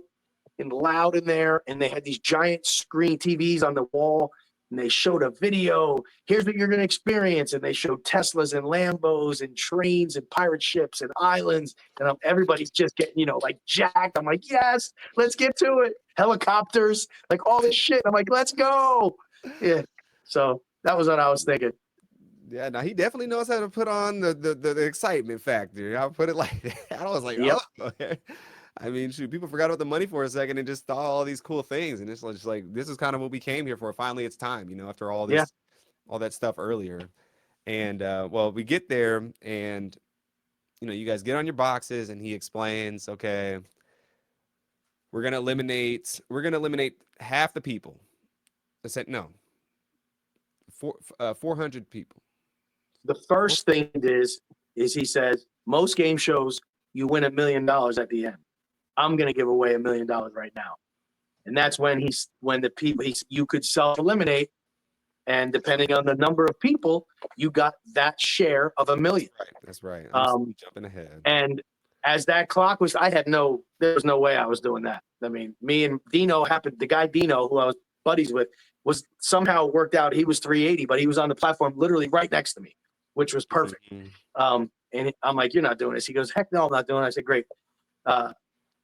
and loud in there, and they had these giant screen TVs on the wall. and they showed a video. Here's what you're going to experience. And they showed Teslas and Lambos and trains and pirate ships and islands. And everybody's just getting, like jacked. I'm like, yes, let's get to it. Helicopters, like all this shit. I'm like, let's go. Yeah. So that was what I was thinking. Yeah, now he definitely knows how to put on the excitement factor. I'll put it like that. I was like, Yep. oh, okay. I mean, shoot, people forgot about the money for a second and just saw all these cool things, and it's just like this is kind of what we came here for. Finally, it's time, after Yeah. all that stuff earlier. And well, we get there, and you guys get on your boxes, and he explains, okay, we're gonna eliminate half the people. I said no, 400 people. The first thing is he says, most game shows, you win $1 million at the end. I'm going to give away $1 million right now. And that's when the people, you could self-eliminate. And depending on the number of people, you got that share of $1 million. Right, that's right. I'm jumping ahead. And as that clock was, there was no way I was doing that. I mean, me and Dino the guy Dino, who I was buddies with, was somehow worked out. He was 380, but he was on the platform literally right next to me, which was perfect. Mm-hmm. And I'm like, you're not doing this. He goes, heck no, I'm not doing it. I said, great.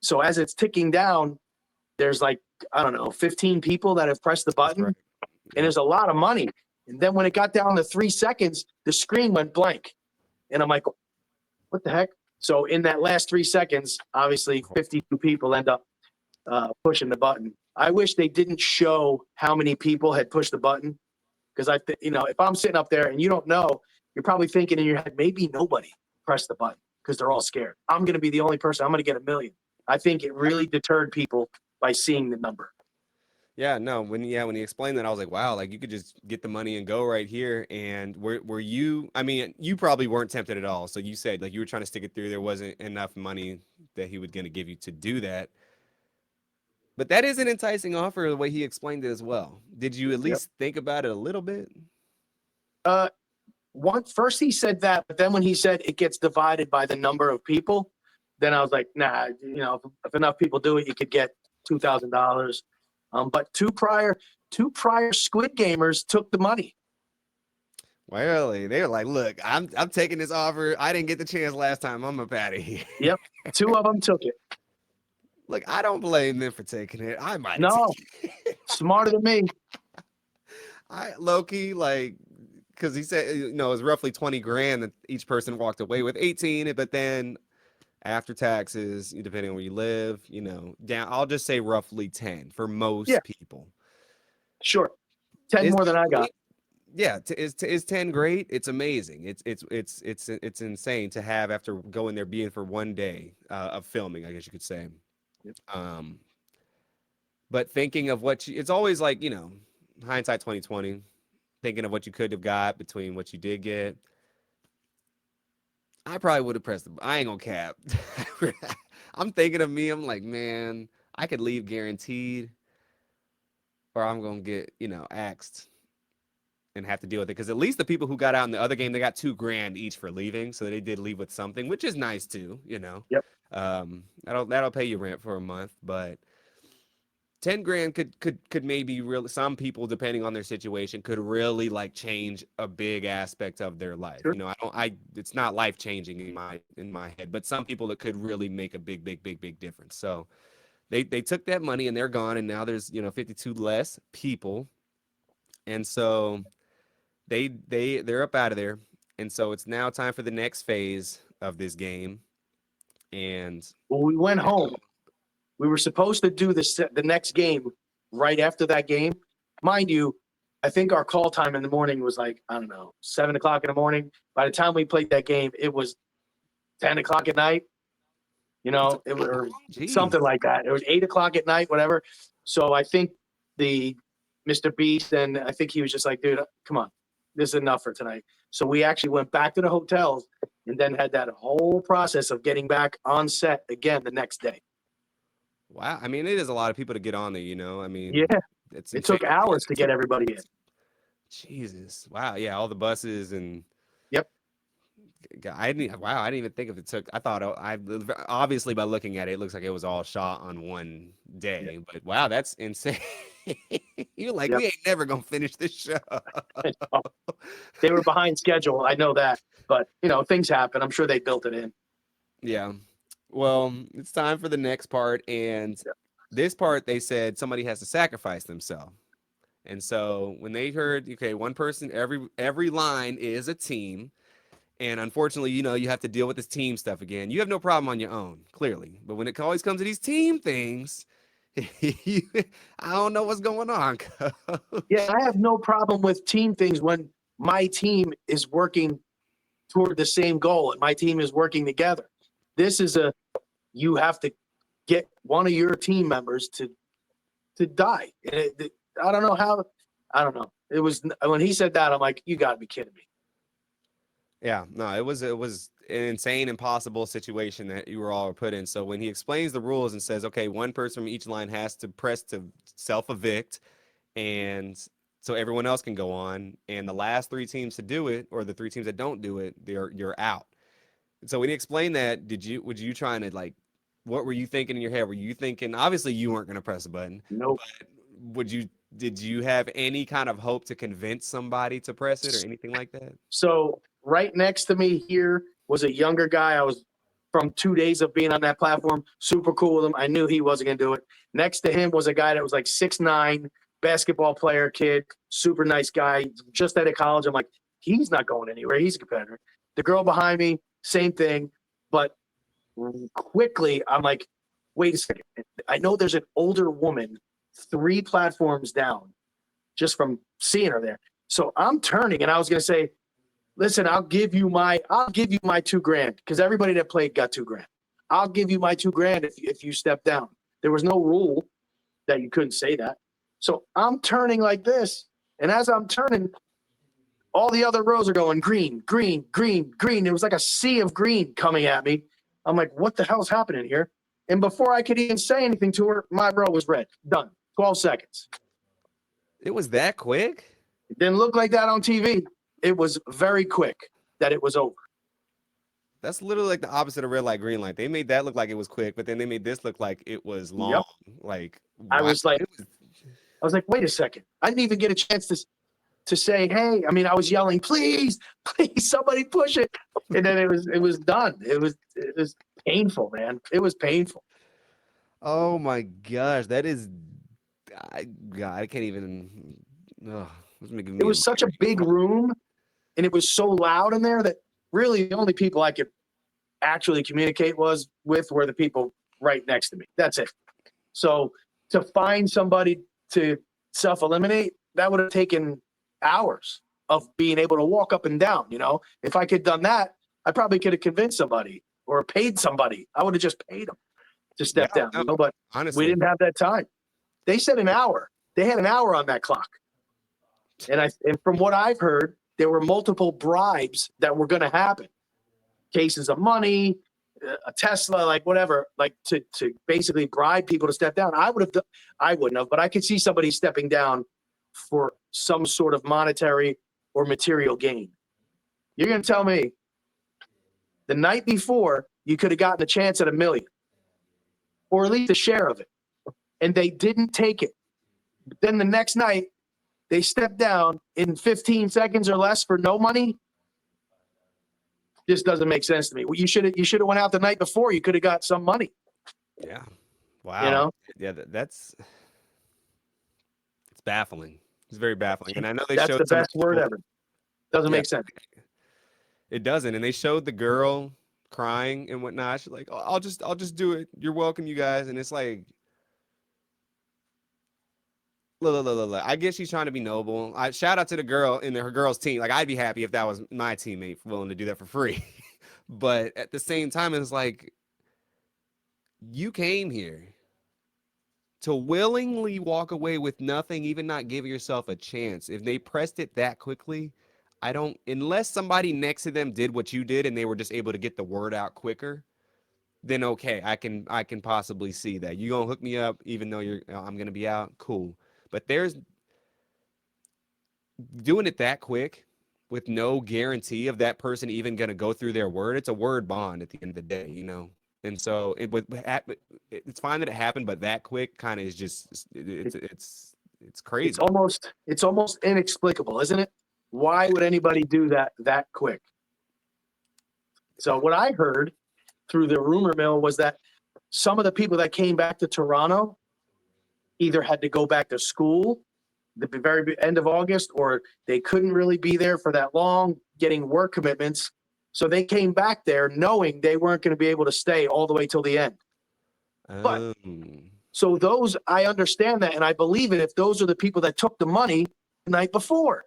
So as it's ticking down, there's like, I don't know, 15 people that have pressed the button. Right. And there's a lot of money. And then when it got down to 3 seconds, the screen went blank. And I'm like, what the heck? So in that last 3 seconds, obviously 52 people end up pushing the button. I wish they didn't show how many people had pushed the button. Because if I'm sitting up there and you don't know, you're probably thinking in your head, maybe nobody pressed the button because they're all scared. I'm going to be the only person. I'm going to get $1 million. I think it really deterred people by seeing the number. Yeah, no, when he explained that, I was like, wow, like you could just get the money and go right here. And were you, I mean, you probably weren't tempted at all. So you said like you were trying to stick it through. There wasn't enough money that he was going to give you to do that. But that is an enticing offer the way he explained it as well. Did you at Yep. least think about it a little bit? First he said that, but then when he said it gets divided by the number of people, then I was like, nah, if enough people do it, you could get $2,000. But two prior Squid Gamers took the money. Well, they were like, look, I'm taking this offer. I didn't get the chance last time. I'm up out of here. Yep. 2 of them took it. Look, I don't blame them for taking it. I might have No, taken it. smarter than me. Low-key, like, because he said, it was roughly 20 grand that each person walked away with, 18, but then after taxes, depending on where you live, down, I'll just say roughly 10 for most Yeah. people. Sure. 10 more than I got. Yeah, is 10 great? It's amazing. It's insane to have after going there being for one day of filming, I guess you could say. Yep. But thinking of it's always like, hindsight 2020, thinking of what you could have got between what you did get. I probably would have pressed I ain't gonna cap. I'm thinking of me, I'm like, man, I could leave guaranteed, or I'm gonna get, axed and have to deal with it. Because at least the people who got out in the other game, they got 2 grand each for leaving, so they did leave with something, which is nice too. Yep. That'll pay you rent for a month, but 10 grand could maybe really, some people depending on their situation could really like change a big aspect of their life. Sure. It's not life changing in my head, but some people it could really make a big difference. So they took that money and they're gone, and now there's 52 less people, and so they're up out of there, and so it's now time for the next phase of this game. And Well, we went home. We were supposed to do the next game right after that game. Mind you, I think our call time in the morning was like, I don't know, 7 o'clock in the morning. By the time we played that game, it was 10 o'clock at night. It was something like that. It was 8 o'clock at night, whatever. So I think the Mr. Beast, and I think he was just like, dude, come on, this is enough for tonight. So we actually went back to the hotels and then had that whole process of getting back on set again the next day. Wow. I mean, it is a lot of people to get on there, I mean, yeah, it took hours to get everybody in. Jesus. Wow. Yeah. All the buses and. Yep. I didn't even think if it took, I thought, obviously by looking at it, it looks like it was all shot on one day, but wow, that's insane. You're like, Yep. we ain't never gonna finish this show. They were behind schedule. I know that, but things happen. I'm sure they built it in. Yeah. Well, it's time for the next part. And Yeah. this part, they said somebody has to sacrifice themselves. And so when they heard, okay, one person, every line is a team. And unfortunately, you have to deal with this team stuff again. You have no problem on your own, clearly. But when it always comes to these team things, I don't know what's going on, Yeah, coach. I have no problem with team things when my team is working toward the same goal and my team is working together. This is you have to get one of your team members to die. I don't know how. I don't know. It was when he said that. I'm like, you got to be kidding me. Yeah, no, it was an insane, impossible situation that you were all put in. So when he explains the rules and says, okay, one person from each line has to press to self evict, and so everyone else can go on, and the last three teams to do it, or the three teams that don't do it, you're out. So when he explained that, would you trying to like, what were you thinking in your head? Were you thinking obviously you weren't going to press a button, Nope. but would you did you have any kind of hope to convince somebody to press it or anything like that? So right next to me here was a younger guy. I was from 2 days of being on that platform, super cool with him. I knew he wasn't gonna do it. Next to him was a guy that was like 6'9", basketball player, kid, super nice guy, just out of college. I'm like, he's not going anywhere. He's a competitor. The girl behind me, same thing. But quickly, I'm like, wait a second. I know there's an older woman 3 platforms down just from seeing her there. So I'm turning and I was gonna say, listen, I'll give you my 2 grand because everybody that played got 2 grand. I'll give you my 2 grand if you step down. There was no rule that you couldn't say that. So I'm turning like this, and as I'm turning, all the other rows are going green, green, green, green. It was like a sea of green coming at me. I'm like, what the hell's happening here? And before I could even say anything to her, my row was red. Done. 12 seconds. It was that quick? It didn't look like that on TV. It was very quick that it was over. That's literally like the opposite of red light, green light. They made that look like it was quick, but then they made this look like it was long. Yep. Like, I wow. was like, It was, I was like, wait a second. I didn't even get a chance to say, hey. I mean, I was yelling, please, please, somebody push it. And then it was done. It was painful, man. It was painful. oh my gosh, that is, God, I can't even. Oh, it's making It me was such a big emotional. room and it was so loud in there that really the only people I could actually communicate were the people right next to me. That's it. So to find somebody to self-eliminate, that would have taken hours of being able to walk up and down. If I could have done that, I probably could have convinced somebody or paid somebody. I would have just paid them to Yeah, step down, no, but we honestly. didn't have that time. They said an hour. They had an hour on that clock. And from what I've heard, there were multiple bribes that were going to happen. Cases of money, a Tesla, like whatever, like to basically bribe people to step down. I wouldn't have, but I could see somebody stepping down for some sort of monetary or material gain. You're going to tell me the night before you could have gotten a chance at 1 million or at least a share of it, and they didn't take it. But then the next night they stepped down in 15 seconds or less for no money. This doesn't make sense to me. Well, you should have went out the night before. You could have got some money. Yeah. You Wow. know, Yeah, that's it's baffling. It's very baffling. And I know they that's showed the some of best the word people. ever. Doesn't Yeah, make sense. it doesn't. And they showed the girl crying and whatnot. She's like, "Oh, I'll just do it. You're welcome, you guys." And it's like, look, look, look, look, look. I guess she's trying to be noble. I shout out to the girl in her girls' team. Like, I'd be happy if that was my teammate willing to do that for free. But at the same time, it's like you came here to willingly walk away with nothing, even not giving yourself a chance. If they pressed it that quickly, I don't, unless somebody next to them did what you did and they were just able to get the word out quicker, then okay, I can possibly see that. You gonna hook me up even though I'm gonna be out, cool. But there's doing it that quick with no guarantee of that person even gonna go through their word. It's a word bond at the end of the day. And so it's fine that it happened, but that quick kind of is just It, it's it's crazy. It's almost inexplicable, isn't it? Why would anybody do that quick? So what I heard through the rumor mill was that some of the people that came back to Toronto either had to go back to school the very end of August, or they couldn't really be there for that long, getting work commitments. So they came back there knowing they weren't going to be able to stay all the way till the end. But Um, so those, I understand that, and I believe it if those are the people that took the money the night before.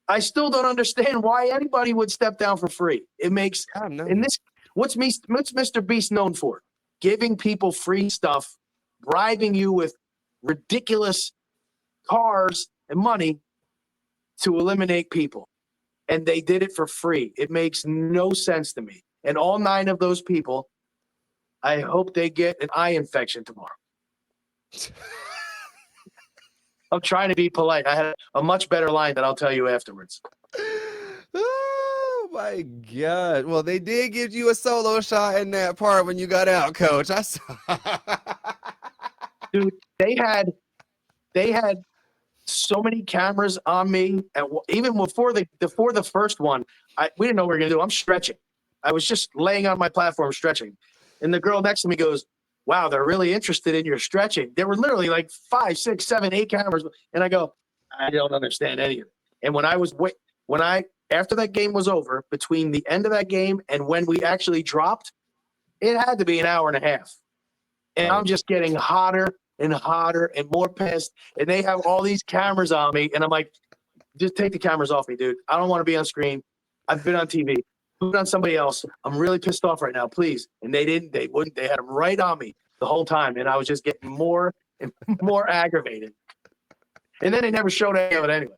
I still don't understand why anybody would step down for free. It makes I don't know. in this what's Mr. Beast known for? Giving people free stuff, bribing you with ridiculous cars and money to eliminate people. And they did it for free. It makes no sense to me. And all 9 of those people, I hope they get an eye infection tomorrow. I'm trying to be polite. I had a much better line that I'll tell you afterwards. Oh my God. Well, they did give you a solo shot in that part when you got out, coach. I saw. Dude, they had so many cameras on me, and even before the first one, we didn't know what we were gonna do. I'm stretching. I was just laying on my platform stretching, and the girl next to me goes, "Wow, they're really interested in your stretching." There were literally like 5, 6, 7, 8 cameras, and I go, "I don't understand any of it." And when I after that game was over, between the end of that game and when we actually dropped, it had to be an hour and a half, and Oh, I'm just getting hotter and hotter and more pissed. And they have all these cameras on me. And I'm like, just take the cameras off me, dude. I don't want to be on screen. I've been on TV. Put it on somebody else. I'm really pissed off right now, please. And they wouldn't. They had them right on me the whole time. And I was just getting more and more aggravated. And then they never showed any of it anyway.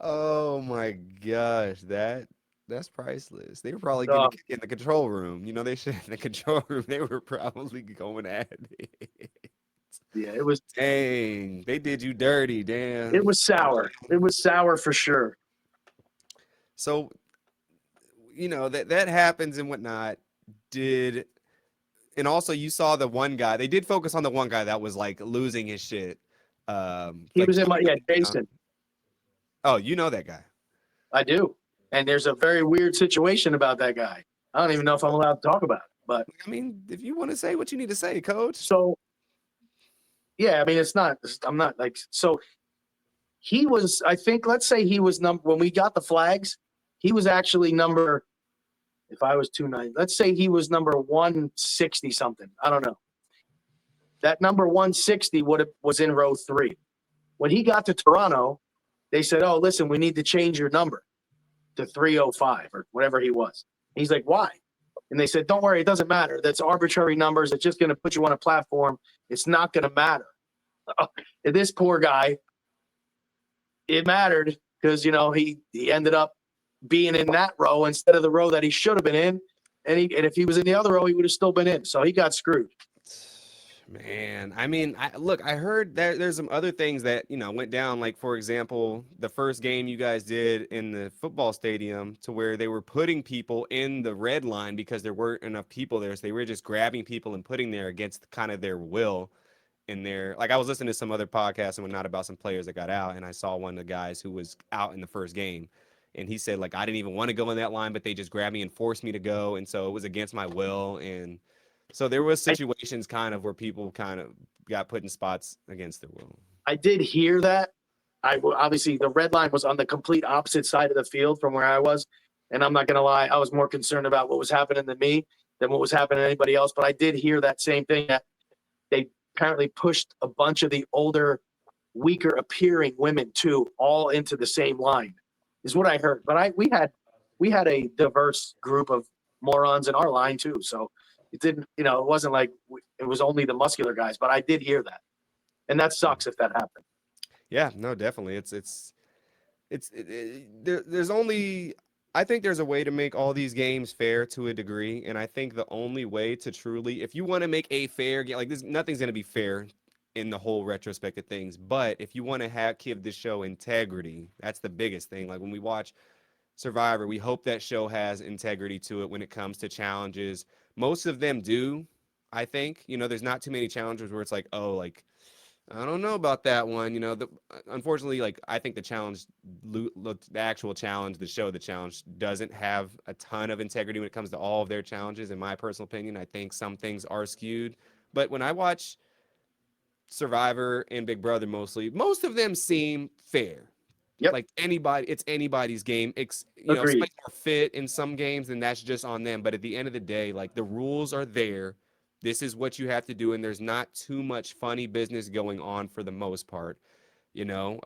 oh my gosh. That's priceless. They were probably getting Uh, a kick in the control room. You know, they should in the control room. They were probably going at it. yeah, Dang, they did you dirty, it damn. was sour. It was sour for sure. So, that happens and whatnot. Did and also you saw the one guy. They did focus on the one guy that was like losing his shit. He Like was in my totally down. Jason. Oh, you know that guy. I do. And there's a very weird situation about that guy. I don't even know if I'm allowed to talk about it. But I mean, if you want to say what you need to say, coach. so yeah, I mean it's not I'm not like so he was I think let's say he was number when we got the flags, he was actually number if I was 290, let's say he was number 160 something. I don't know. That number 160 was in row 3. When he got to Toronto, they said, "Oh, listen, we need to change your number to 305 or whatever he was." He's like, "Why?" And they said, "Don't worry, it doesn't matter. That's arbitrary numbers. It's just going to put you on a platform. It's not going to matter." And this poor guy, it mattered because he ended up being in that row instead of the row that he should have been in, and if he was in the other row, he would have still been in. So he got screwed. Man, I mean, look, I heard there's some other things that, went down. Like, for example, the first game you guys did in the football stadium to where they were putting people in the red line because there weren't enough people there. So they were just grabbing people and putting there against kind of their will in there. Like, I was listening to some other podcasts and whatnot about some players that got out, and I saw one of the guys who was out in the first game. And he said, like, I didn't even want to go in that line, but they just grabbed me and forced me to go. And so it was against my will. And so there was I, situations kind of where people kind of got put in spots against their will. I did hear that. Obviously the red line was on the complete opposite side of the field from where I was, and I'm not going to lie, I was more concerned about what was happening to me than what was happening to anybody else. But I did hear that same thing that they apparently pushed a bunch of the older, weaker appearing women too, all into the same line, is what I heard. But we had a diverse group of morons in our line too, so it didn't, it wasn't like it was only the muscular guys. But I did hear that, and that sucks if that happened. Yeah, no, definitely. There's only I think there's a way to make all these games fair to a degree, and I think the only way to truly, if you want to make a fair game, like this, nothing's going to be fair in the whole retrospect of things. But if you want to have give this show integrity, that's the biggest thing. Like when we watch Survivor, we hope that show has integrity to it when it comes to challenges. Most of them do, I think. There's not too many challenges where it's like, oh, like I don't know about that one. Unfortunately, like I think the challenge, the actual challenge, the show, the challenge doesn't have a ton of integrity when it comes to all of their challenges. In my personal opinion, I think some things are skewed. But when I watch Survivor and Big Brother, mostly, most of them seem fair. Yep, Like anybody, it's anybody's game. If agreed. somebody's more fit in some games, then that's just on them. But at the end of the day, like the rules are there. This is what you have to do, and there's not too much funny business going on for the most part. You know,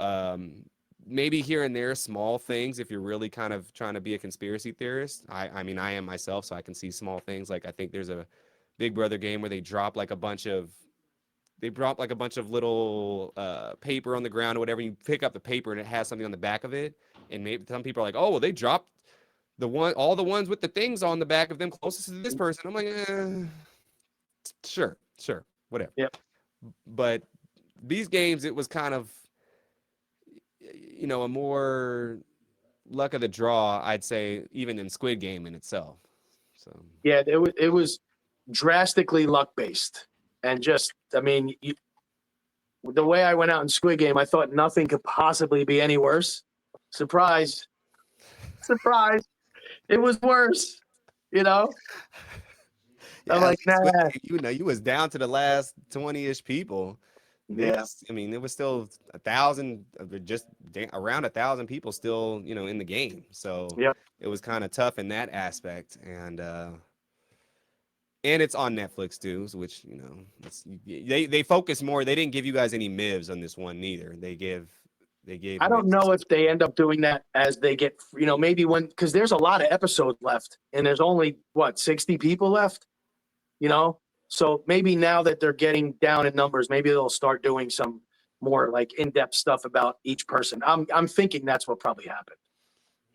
maybe here and there, small things. If you're really kind of trying to be a conspiracy theorist, I mean, I am myself, so I can see small things. Like I think there's a Big Brother game where they drop like a bunch of little paper on the ground or whatever. You pick up the paper and it has something on the back of it. And maybe some people are like, oh, well, they dropped all the ones with the things on the back of them closest to this person. I'm like, sure, whatever. Yep. But these games, it was kind of, a more luck of the draw, I'd say, even in Squid Game in itself. So, Yeah, it was drastically luck based, and just I mean, the way I went out in Squid Game, I thought nothing could possibly be any worse. Surprise, surprise, it was worse. You know, I'm yeah, at like, least Squid nah, Game, you was down to the last 20-ish people. yeah, This, I mean, it was still 1,000, just around 1,000 people still, in the game. So yep. it was kind of tough in that aspect, and it's on Netflix too, which they focus more. They didn't give you guys any mivs on this one neither. They gave I don't mivs. know if they end up doing that as they get, maybe when because there's a lot of episodes left, and there's only what 60 people left. You know, so maybe now that they're getting down in numbers, maybe they'll start doing some more like in-depth stuff about each person. I'm thinking that's what probably happened.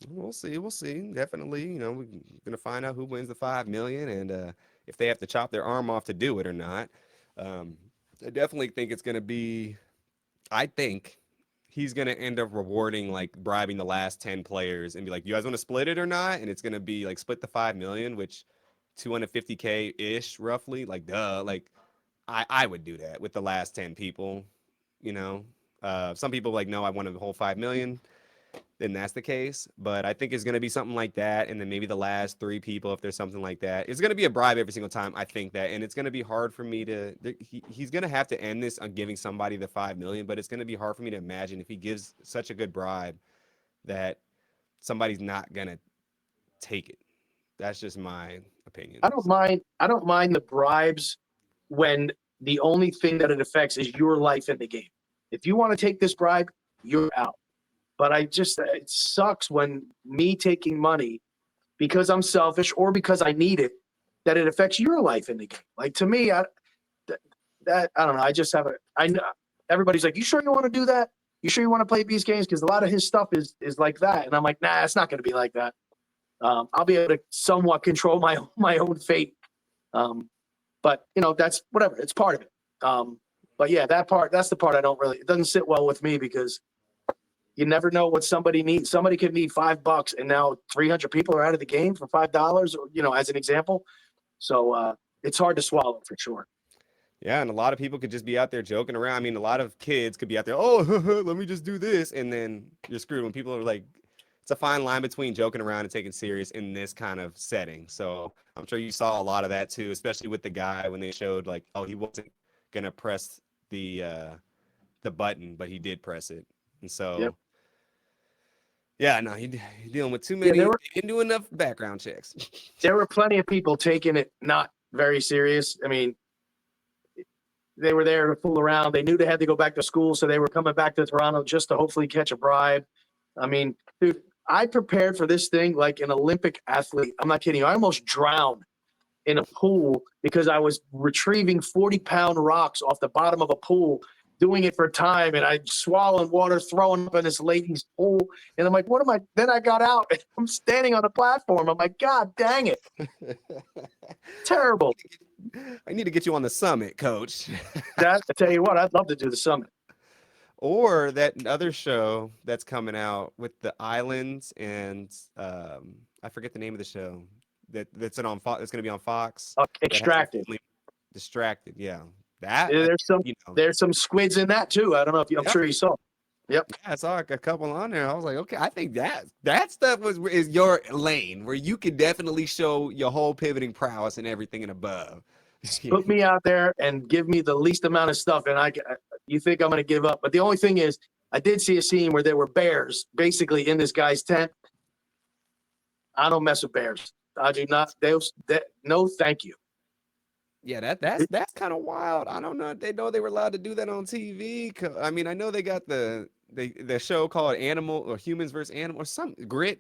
We'll see. We'll see. Definitely, we're gonna find out who wins the 5 million, and if they have to chop their arm off to do it or not. Um, I definitely think it's gonna be. I think he's gonna end up rewarding like bribing the last 10 players and be like, "You guys want to split it or not?" And it's gonna be like split the 5 million, which 250K ish roughly. Like, duh. Like, I would do that with the last 10 people. You know, some people like, no, I want the whole 5 million. Then that's the case. But I think it's going to be something like that. And then maybe the last 3 people, if there's something like that, it's going to be a bribe every single time. I think that. And it's going to be hard for me to, he's going to have to end this on giving somebody the 5 million, but it's going to be hard for me to imagine if he gives such a good bribe that somebody's not going to take it. That's just my opinion. I don't mind. I don't mind the bribes when the only thing that it affects is your life in the game. If you want to take this bribe, you're out. But it sucks when me taking money because I'm selfish or because I need it, that it affects your life in the game. Like to me, I don't know. I just have a, I know everybody's like, you sure you want to do that? You sure you want to play these games? Because a lot of his stuff is like that. And I'm like, nah, it's not going to be like that. I'll be able to somewhat control my own fate. Um, but that's whatever. It's part of it. But yeah, that's the part I don't really. It doesn't sit well with me because you never know what somebody needs. Somebody could need $5, and now 300 people are out of the game for $5. As an example. So it's hard to swallow for sure. Yeah, and a lot of people could just be out there joking around. I mean, a lot of kids could be out there, oh, let me just do this. And then you're screwed when people are like, it's a fine line between joking around and taking serious in this kind of setting. So I'm sure you saw a lot of that too, especially with the guy when they showed like, oh, he wasn't gonna press the button, but he did press it. And Yep. so yeah, no, he dealing with too Yeah, many. They didn't do enough background checks. there were plenty of people taking it not very serious. I mean, they were there to fool around. They knew they had to go back to school, so they were coming back to Toronto just to hopefully catch a bribe. I mean, dude, I prepared for this thing like an Olympic athlete. I'm not kidding you. I almost drowned in a pool because I was retrieving 40-pound rocks off the bottom of a pool, doing it for time. And I swallowing water, throwing up in this lady's pool. And I'm like, what am I? Then I got out and I'm standing on the platform. I'm like, God dang it. Terrible. I need to get you on the summit, coach. I tell you what, I'd love to do the summit. Or that other show that's coming out with the islands and I forget the name of the show that's on Fox. That's going to be on Fox. That has a Extracted. family distracted. Yeah, That There's some you know, there's some squids in that too. I don't know if you, I'm yep. sure you saw. Yep. Yeah, I saw like a couple on there. I was like, okay, I think that stuff is your lane where you can definitely show your whole pivoting prowess and everything and above. Yeah. Put me out there and give me the least amount of stuff, and you think I'm going to give up? But the only thing is, I did see a scene where there were bears basically in this guy's tent. I don't mess with bears. I do not. No, thank you. Yeah, that's kind of wild. I don't know if they know they were allowed to do that on TV. I mean, I know they got the show called Animal or Humans versus Animal or some Grit,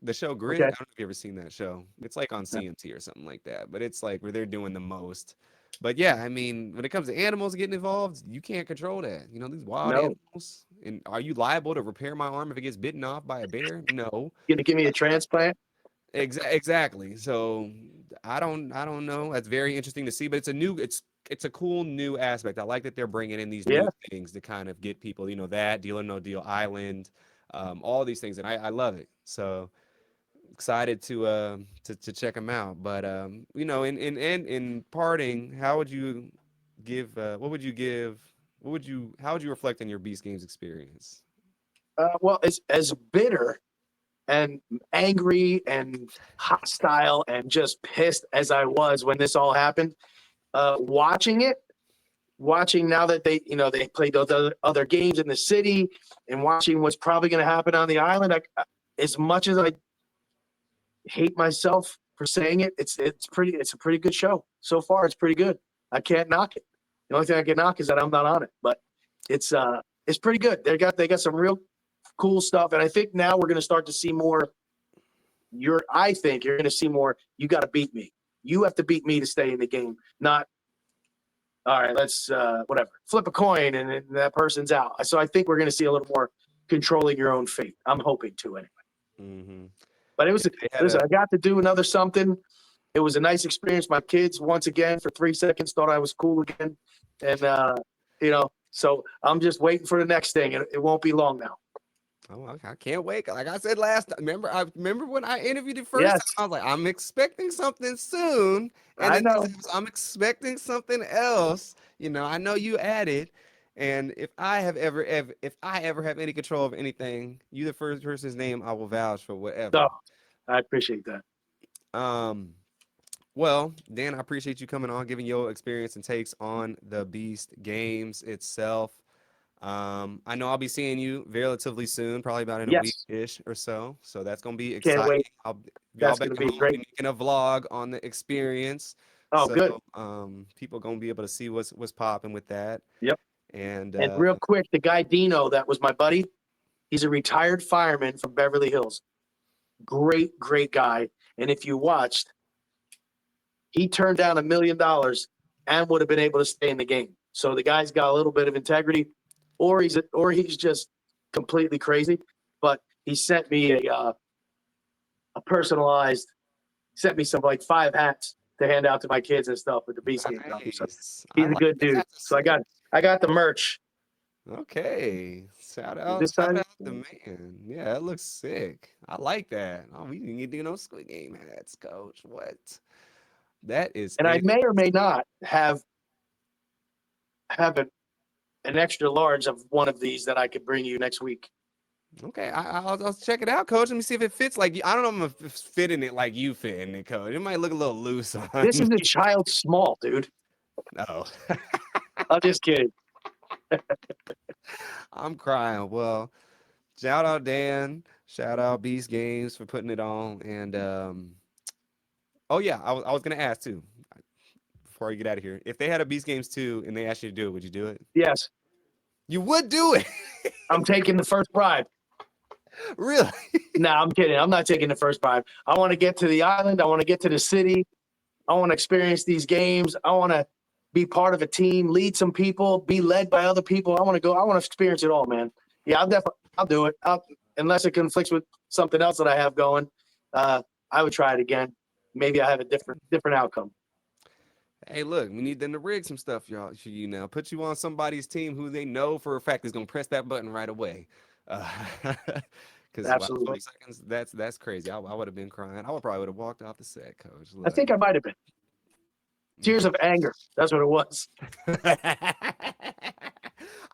the show Grit. Okay. I don't know if you ever seen that show. It's like on CMT or something like that. But it's like where they're doing the most. But yeah, I mean, when it comes to animals getting involved, you can't control that. You know, these wild No. animals. And are you liable to repair my arm if it gets bitten off by a bear? No. Going to give me a transplant? Exactly. So I don't know. That's very interesting to see, but it's a cool new aspect. I like that they're bringing in these new Yeah. things to kind of get people, that Deal or No Deal Island, all these things, and I love it. So excited to check them out. But in parting, how would you give? What would you give? How would you reflect on your Beast Games experience? Well, as bitter and angry and hostile and just pissed as I was when this all happened, watching now that they played those other games in the city and watching what's probably going to happen on the island. As much as I hate myself for saying it, it's a pretty good show so far. It's pretty good. I can't knock it. The only thing I can knock is that I'm not on it, but it's pretty good. They got some real cool stuff, and I think now we're going to start to see more. I think you're going to see more. You got to beat me. You have to beat me to stay in the game. Not all right. Let's whatever flip a coin and that person's out. So I think we're going to see a little more controlling your own fate. I'm hoping to anyway. Hmm. But it Yeah, was they had listen. a I got to do another something. It was a nice experience. My kids once again for 3 seconds thought I was cool again, and so I'm just waiting for the next thing. It won't be long now. Oh, I can't wait. Like I said last time, I remember when I interviewed the first time, Yes, I was like, I'm expecting something soon. And I then know. I'm expecting something else. I know you added. And if I ever have any control of anything, you the first person's name I will vouch for So whatever. I appreciate that. Um, well, Dan, I appreciate you coming on, giving your experience and takes on the Beast games itself. I know I'll be seeing you relatively soon, probably about in a Yes, week-ish or so. So that's gonna be can't exciting. wait. Y'all That's back going to at be home. I'll be great. making a vlog on the experience. Oh, So good. people gonna be able to see what's popping with that. Yep. And And real quick, the guy Dino, that was my buddy. He's a retired fireman from Beverly Hills. Great, great guy. And if you watched, he turned down $1 million and would have been able to stay in the game. So the guy's got a little bit of integrity, or he's just completely crazy. But he sent me a personalized, sent me some like 5 hats to hand out to my kids and stuff with the Beast Games on them. So nice. I he's a like good that. dude. That's So I sick. got I got the merch. Okay. Shout Is out, this shout time? out the man. Yeah, that looks sick. I like that. Oh, we didn't get to do no Squid Game hats, coach. What? That is And I it. may or may not have an extra large of one of these that I could bring you next week. Okay, I'll check it out, coach. Let me see if it fits like you. I don't know if I'm fitting it like you fit in it, coach. It might look a little loose on This is a me. child small, dude. No, I'm just kidding. I'm crying. Well, shout out Dan. Shout out Beast Games for putting it on. And oh yeah, I was gonna ask too before you get out of here. If they had a Beast Games 2 and they asked you to do it, would you do it? Yes, You would do it. I'm taking the first bribe. Really? No, I'm kidding. I'm not taking the first bribe. I want to get to the island. I want to get to the city. I want to experience these games. I want to be part of a team, lead some people, be led by other people. I want to go. I want to experience it all, man. Yeah, I'll do it. Unless it conflicts with something else that I have going. I would try it again. Maybe I have a different outcome. Hey, look, we need them to rig some stuff, y'all. For you now, put you on somebody's team who they know for a fact is gonna press that button right away. Because wow, Absolutely. 12 seconds, that's crazy. I would have been crying. I would probably would have walked off the set, coach. I Look, think I might have been. Tears of anger. That's what it was.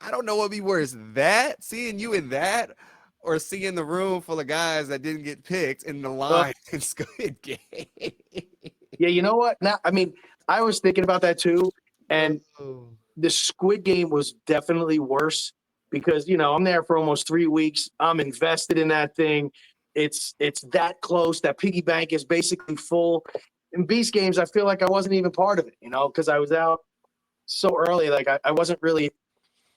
I don't know what would be worse, that seeing you in that, or seeing the room full of guys that didn't get picked in the Uh, line in Squid Game. yeah, you know what? Now, I mean, I was thinking about that too, and Oh, the Squid Game was definitely worse because I'm there for almost 3 weeks. I'm invested in that thing. It's that close. That piggy bank is basically full. In Beast Games, I feel like I wasn't even part of it, because I was out so early. Like I wasn't really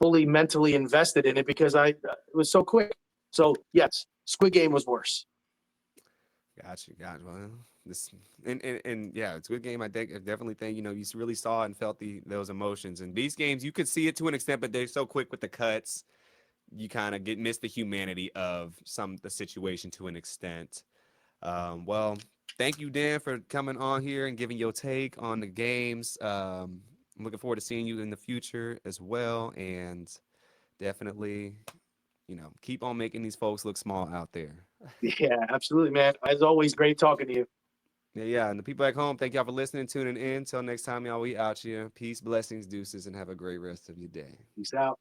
fully mentally invested in it because it was so quick. So yes, Squid Game was worse. gotcha. Well, this and yeah, it's a good game. I definitely think you really saw and felt those emotions. And these games, you could see it to an extent, but they're so quick with the cuts, you kind of get miss the humanity of the situation to an extent. Well, thank you, Dan, for coming on here and giving your take on the games. I'm looking forward to seeing you in the future as well, and definitely, keep on making these folks look small out there. Yeah, absolutely, man. As always, great talking to you. Yeah. And the people back home, thank y'all for listening, tuning in. Till next time, y'all, we out here. Peace, blessings, deuces, and have a great rest of your day. Peace out.